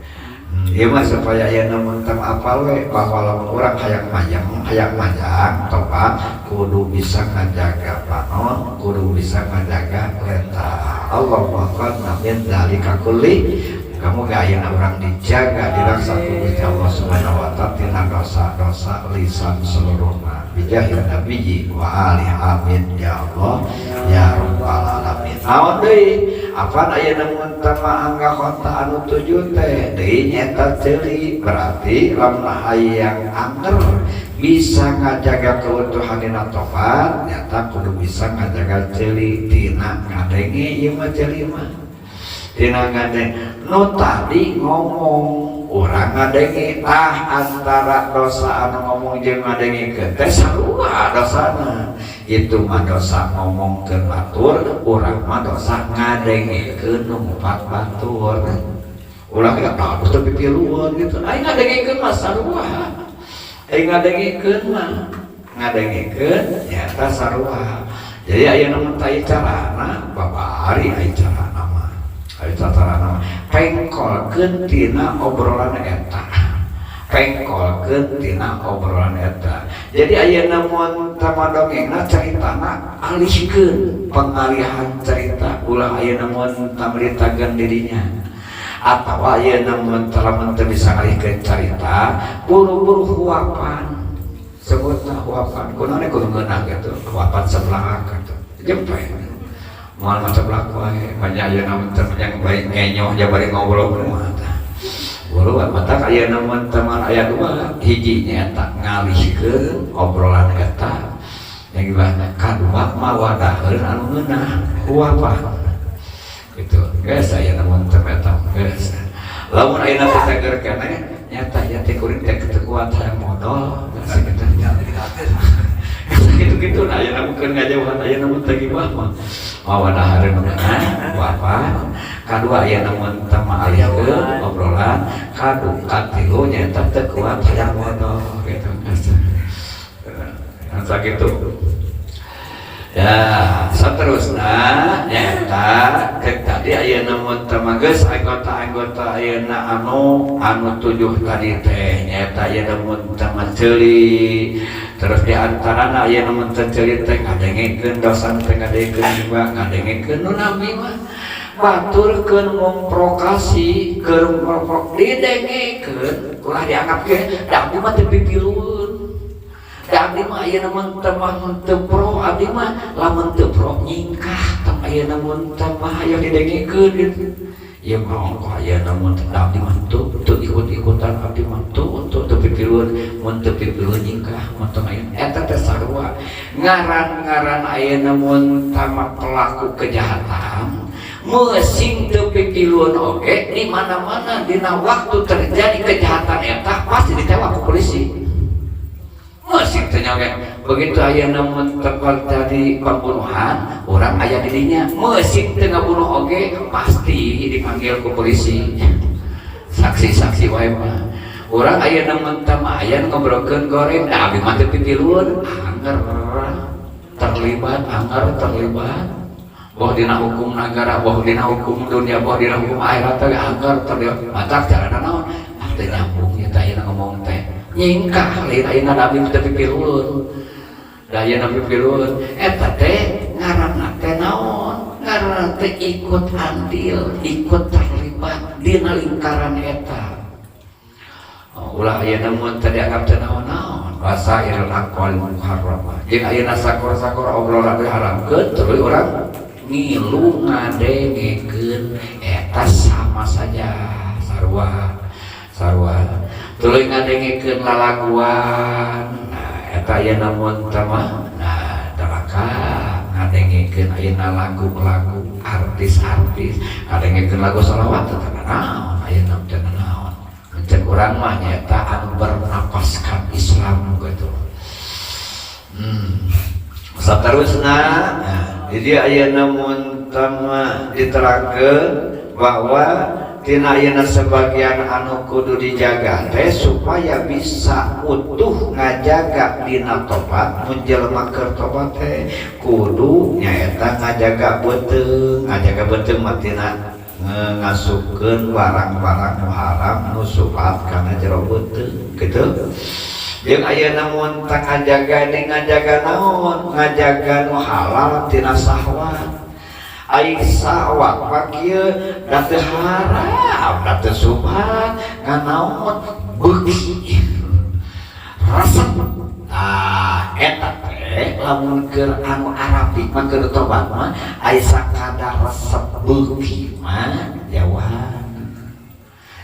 Ieu mah supaya aya namun teu apal we bahwa lamun urang hayang majang tobat kudu bisa ngajaga panon, kudu bisa ngajaga letah. Allahu akbar min dzalika kulli. Kamu gaya orang dijaga diraksa Gusti Allah Subhanahu wa taala tina dosa-dosa lisan seluruhna. Bijahil nabiyyi wa ali amin ya Allah ya rabbal alamin. Naon deui? Apaan aya namun tama angga kota anu tujuh teh deui nyata ceuli berarti lamun hayang anger bisa ngajaga keutuhan dina tobat nyata kudu bisa ngajaga ceuli tina ngadenge ieu mah ceuli mah. Tina ngadeng nu tadi ngomong urang ngadenge antara dosa anu ngomong jeung ngadengikeun teh sarua dosana. Itu mah dosa ngomong ke batur, urang mah dosa ngadengikeun numpat batur. Urang gak tahu teu pipilueun gitu. Ai ngadengikeun mah sarua. Ai ngadengikeun mah ngadengikeun nyata sarua. Jadi aya nu teu carana babari aya carana. Tataran pengkolkeun tina obrolan eta, pengkolkeun tina obrolan eta. Jadi aya namun tamadongengna caritana alihkeun pengalihan cerita ulah aya namun tameritakeun dirinya atawa aya namun teu bisa alihkeun cerita buru-buru huapan sebutna huapan kunane kudu ngeunah gitu huapan sebelah gitu jempeh moal macam laku wae banyak ayeuna teh yang baik ngenyoh ja bari ngobrol rumah tah buru mata ayeuna mun teman aya dua hiji nyaeta ngalihkeun obrolan eta yang gimana kadua mawadaheun anu ngeunah huapan gitu geus ayeuna mun teh eta geus lamun ayeuna teh teger keneh nyata ya teh kuring teh kuat hayang modal sekitu gitu nah ayeuna mungkin ngajauhan ayeuna mun teh gimah mah mawadahareun ngeunah huapan kadua ayeuna mun teh maalihkeun obrolan katilu nyata teh kuat hayang modal gitu sakitu ya saterusna nyata tadi ayeuna mun teh geus anggota ayeuna anu 7 tadi teh nyata ayeuna mun teh ceuli terus diantarana ayeuna mun teh ceuli teh ngadengekeun dosan teh ngadengekeun juga ngadengekeun nu nabi mah baturkeun memprovokasi keur didengekeun ulah dianggap ge da abdi mah teu pipilueun da abdi mah ayeuna mun teu pro abdi mah lamun teu pro nyingkah tah ayeuna mun teh mah aya didengekeun gitu ieu mah kok ayeuna mun teh abdi mah teu ikut-ikutan abdi mah teu pipilueun mun teu pipilueun nyingkah mun teh ayeuna eta teh sarua ngaran-ngaran ayeuna mun teh pelaku kejahatan meusing teu pipilueun oge di mana-mana dina waktu terjadi kejahatan eta pasti ditewak ku polisi meusing teh nyoge begitu ayeuna mun terjadi pembunuhan urang aya di dinya meusing teu ngabunuh oge pasti dipanggil ku polisi saksi-saksi wae mah urang ayeuna mun teh mah aya ngobrolkeun goreng da abdi mah teu pipilueun anger terlibat boh dina hukum negara, boh dina hukum dunia, boh dina hukum akhirat teh agar terlibat matak carana naon teh nyambung eta ayeuna ngomong teh nyingkah lain ayeuna nabi teh pipilueun da ayeuna pipilueun eta teh ngaranna teh naon ngaranna teh ikut andil ikut terlibat dina lingkaran eta ulah ayeuna mun teh dianggap teh naon-naon wasairul aqwal muharramah jeung ayeuna sakor-sakor obrolan diharamkeun terus urang ngilu ngadengekeun eta sama saja sarua tuluy ngadengekeun lalaguan nah eta ayeuna mun teh mah nah dalaka ngadengekeun ayeuna lagu-lagu artis-artis ngadengekeun lagu shalawat teh naon ayeuna teh naon cek urang mah nyata anu bernapaskan Islam gitu saterusna jadi ayeuna mun tama diterangkeun bahwa tina ayeuna sebagian anu kudu dijaga teh supaya bisa utuh ngajaga dina tobat mun jelema keur tobat teh kudu nyaeta ngajaga beuteung mah tina ngasupkeun barang-barang nu haram nu supat kana jero beuteung kitu jeung ayeuna mun tang ngajaga naon ngajaga nu halal tina syahwat ai syahwat mah kieu da teu haram da teu subhat nganaon beuki resep eta teh lamun keur anu Arabik mah keur tobat mah ai sakadar resep beuki mah jauhan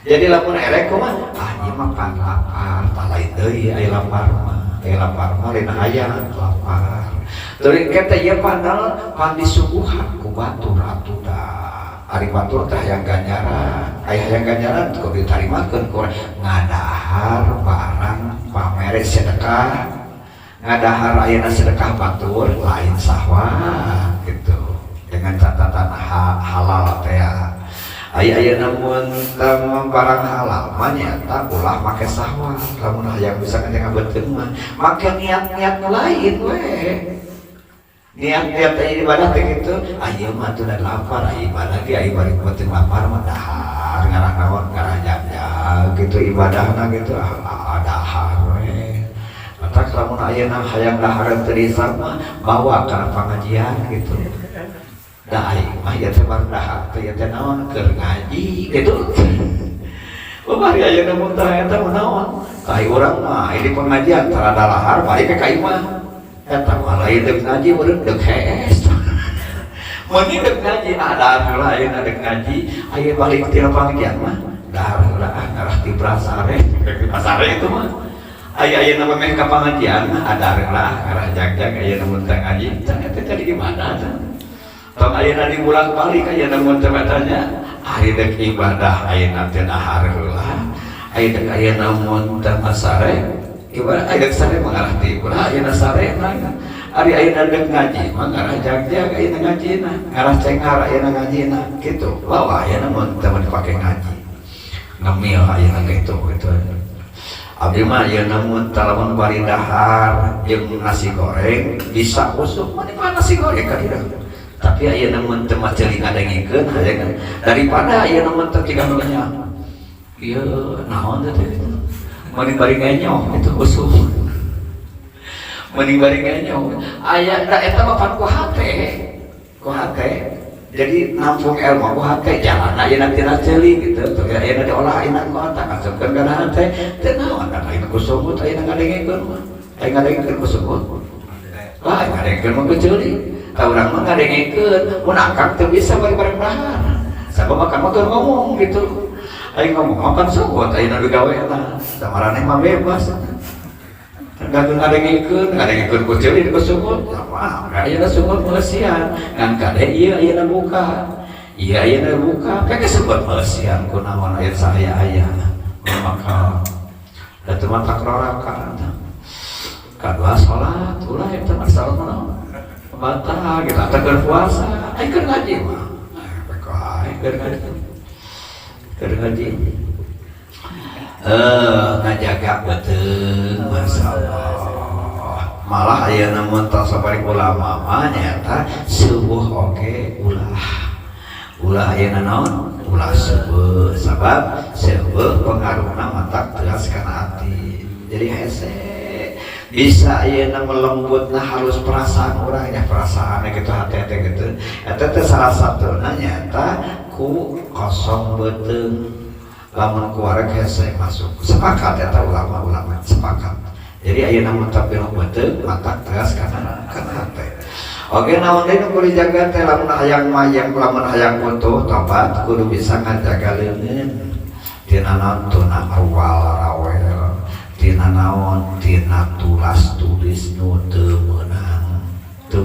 jadi lamun erek kumaha ieu mah pan lapar talain deui aya lapar mah lain aya lapar teuing kata ieu padahal pan disuguhan ku batur atuh da ari batur teh hayang ganjaran aya hayang ganjaran kudu ditarimakeun ku ngadahar barang pamere sedekah ngadahar ayeuna sedekah batur lain syahwat gitu dengan catatan halal teh ayeuna mun barang halal mah nyata ulah make syahwat lamun hayang bisa ngajaga beuteung mah make niat-niat lain we niat-niat aya ibadah teh kitu ieu mah teu lapar aya ibadah ge aya bari beuteung lapar mah dahar ngarang naon ngarajag gitu ibadahna gitu dahar we matak lamun ayeuna hayang dahar teu disar mah bawa kana pangajian gitu da aing mah ieu teh bar dahar teh ieu teh naon keur ngaji gitu Bari ayeuna mun tah eta naon? Kai urang mah ini pengajian tarada lahar bari ke kai mah. Eta mah lain deuk ngaji urang deuk hees. Mun deuk ngaji ada lain deuk ngaji, aya balik ti panggian mah. Dahar ngarah ti prasare, prasare itu mah. Aya nama meh ka pengajian ada ngarah jag-jag aya mun teh ngaji. Eta tadi gimana tah? Tong ayeuna di bulan balik aya mun teh tanya hari dek ibadah ayeuna teh dahar heula aya dek ayeuna mun teh sare ibadah aya dek sare mengarah ti ulah ayeuna sare ari ayeuna dek ngaji mengarah jag-jag ayeuna ngajina ngarah cengar ayeuna ngajina kitu lawa ayeuna mun teh dipake ngaji ngemil ayeuna kitu abdi mah ayeuna mun talamun bari dahar jeung nasi goreng bisa usuk mana nasi goreng ka dieu tapi ayeuna mun teu mah ceuling ngadengikeun hayeuna daripada ayeuna mun teu tiga mulanya ieu naon teh mending bari ngenyong itu usul mending bari ngenyong aya da eta mah pan ku hate jadi nampung ilmu ku hate jalan ayeuna tina ceuling gitu teu ayeuna diolah ayeuna ku hate kasupkeun kana hate teu naon da ayeuna ku sumut ayeuna ngadengikeun mah ayeuna ngadengikeun ku sumut lah ngadengikeun mah ku ceuling orang mah ngadengikeun mun akang teu bisa bari-bari dahar sabab akang mah ngomong gitu aing ngomong makan sugut ayeuna gaweana samarane mah bebas tergantung ngadengikeun ku ceuling ku sugut mah ayeuna sugut meusian ngan kade ieu ayeuna buka ieu ayeuna buka pake sugut meusian kunaon aya saya aya maka da teu mah takrarakan kadua salat ulah eta masalah naon batal kita tegur puasa ayo ngaji mah ngaji ngajaga betul masalah malah ayeuna mun tos sabari ulama mah nyata subuh oge ulah ayeuna naon ulah subuh sabab subuh pengaruhna matak teras kana hati jadi hese bisa ayeuna melembutna halus perasaan urang nya perasaan gitu hati-hati gitu eta teh salah satuna nyata ku kosong beuteung lamun kuarek hese masuk sepakat eta ulama-ulama sepakat jadi ayeuna mun tapil beuteung mata tegas kana hate oke naon deui nu kudu dijaga teh lamun hayang mayang lamun hayang butuh tobat kudu bisa ngajaga leungeun tina naon tuna awal rawel tina naon tina tulis nu teu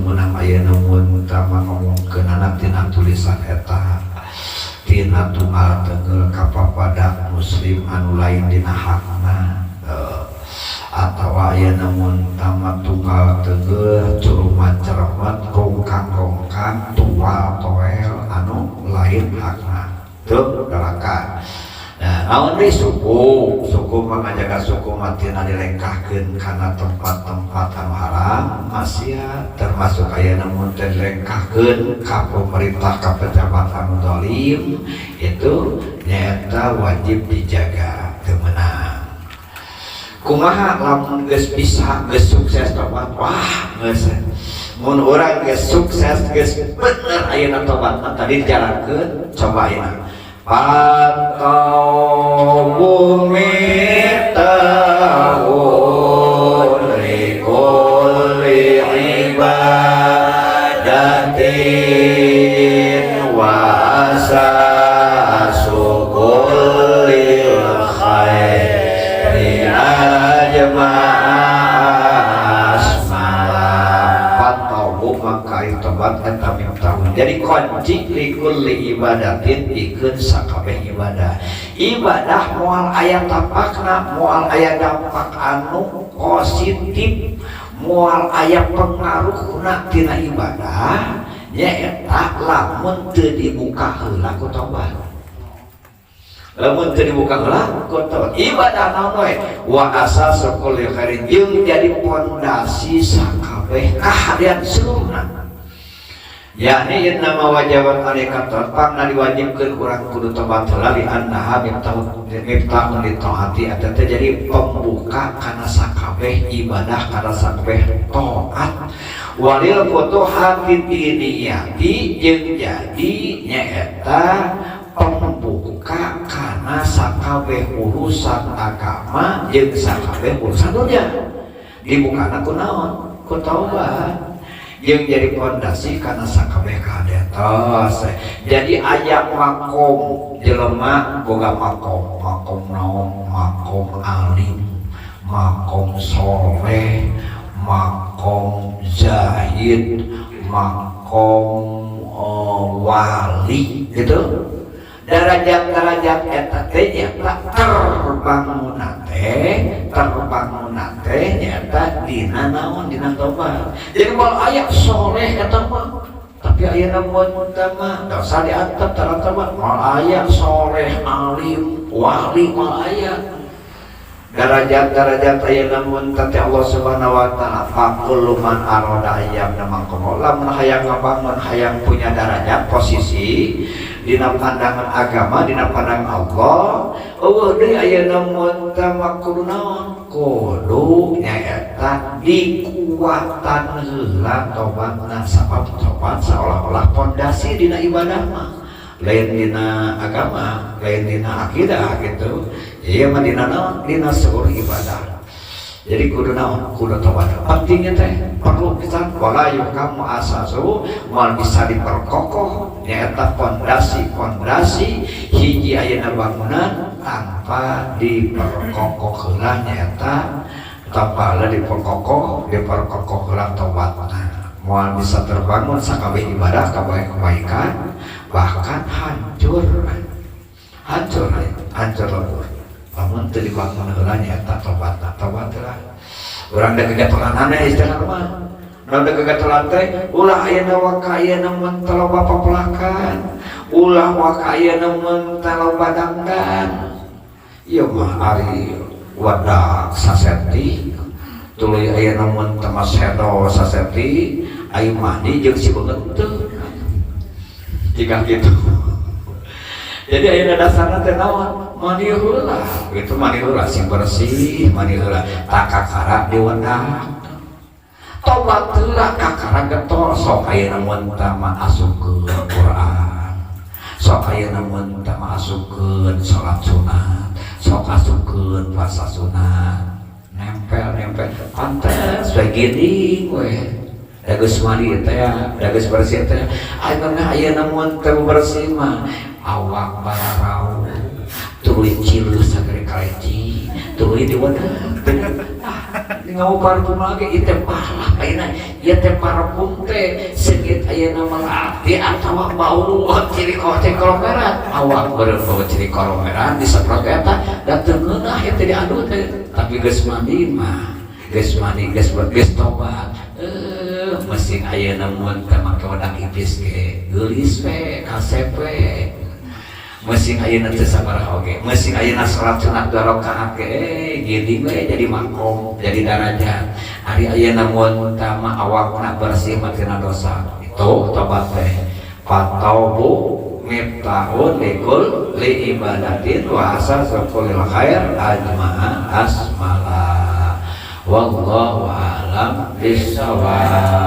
meunang ayeuna mun utama ngomongkeun anak tina tulisan eta tina tunggal teunggeul kapapada muslim anu lain dina hakna atawa ayeuna mun utama tunggal teunggeul curumat-ceremet rongkang-rongkang tua toel anu lain hakna teu neraka. Nah, naon deui suku mengajaga suku matina dilengkahkeun kana tempat-tempat anu haram maksiat termasuk ayeuna mun teu dilengkahkeun ka pemerintah ka pejabat anu zalim itu nyaeta wajib dijaga teu meunang. Kumaha lamun geus bisa geus sukses tobat wah geus mun urang geus sukses geus bener ayeuna tobatna tadi dijalankeun coba ayeuna pantau bumi tahun likuli ibadatin wasa sukulil khairi ajma'as malam pantau maka tobat eta tahun jadi kunci likulli ibadatin dikeun sakabeh ibadah moal aya tampakna moal aya dampak anu positif moal aya pengaruhna tina ibadah nyaeta lamun teu dibuka heula ku tobat lamun teu dibuka heula ku tobat ibadah naon we wa asasul kulli khairin jeung jadi pondasi sakabeh kahadian seluruhna yakni innama wajabat alaikat pangna diwajibkeun urang kudu tobat heula li annaha miftahun li taati eta teh jadi pembuka kana sakabeh ibadah kana sakabeh taat walil futuhati diniyati jeung jadi nyaeta pembuka kana mana sakabeh urusan agama jeung sakabeh urusan dunia dibukana ku naon ku taubat yang jadi fondasi karena sakabeh kadetos. Jadi aya makom jelema boga makom naon, makom alim, makom soleh, makom zahid, makom wali gitu. Derajat-derajat eta teh nyata terbangunan teh nyata dina naon dina tobat. Jadi moal aya soleh eta mah tapi ayeuna mun mah dosa diantep tarantama moal aya soleh alim wali moal aya derajat-derajat ayeuna mun teh Allah Subhanahu wa taala faqul man arada ayyam mangkomo lamun hayang ngabangun hayang punya derajat posisi dina pandangan agama dina pandangan Allah eueuh deui ayeuna mun teh makudu naon kudu nyaeta dikuatan heula tobatna sabab tobat seolah-olah pondasi dina ibadah mah lain dina agama lain dina akidah gitu iya mah dina naon dina seluruh ibadah. Jadi kudu naon kudu tobat pentingnya teh perlu pisan wala yukamu asasu mal bisa diperkokoh nyaeta pondasi hiji ayeuna bangunan tanpa diperkokoh heula nyaeta tanpa diperkokoh heula tobatna moal bisa terbangun sakabeh ibadah kabeh kebaikan bahkan hancur lebur lamun teu dibangun heula nyaeta tobat lah urang da gegatolanana istilah mah da gegatolan teh ulah ayeuna waka ayeuna mun taloba papelakan ulah waka ayeuna mun taloba dangdan ieu mah ari wadah saseti tuluy ayeuna mun teu masedo saseti aing mandi jeung si beungeut teu jika gitu. Jadi ayeuna dasarna teh naon mani heula gitu mani heula sing bersih mani heula tak kakara diwenang tobat heula kakara getol sok ayeuna mun tah masukkeun Quran sok ayeuna mun tah masukkeun salat sunat sok asupkeun puasa sunat nempel pantes bae gini we dageus mandi teh dageus bersih teh ayeuna mun teh bersih mah awak bararau tuluy cilu sagere kaleci tuluy diwadang ngau parfum lagi ieu teh pahala ayeuna ieu teh parfum teh seugit ayeuna melati atawa bau ciri kolomeran awak beureum bau ciri kolomeran disemprot eta da teu ngeunah ieu teh diadu teh tapi geus mandi mah geus tobat mesin ayeuna mun teh make wadah ipis ge geulis we kasep we mesin ayeuna teu sabaraha oge mesin ayeuna salat sunat 2 rakaat ge gini we jadi makom jadi darajat ari ayeuna mun tah awakna bersih mah tina dosa itu tobat teh fataubu miftahun li ibadatin wa asasul khair ajma'a asmala wallahu a'lam bissawab.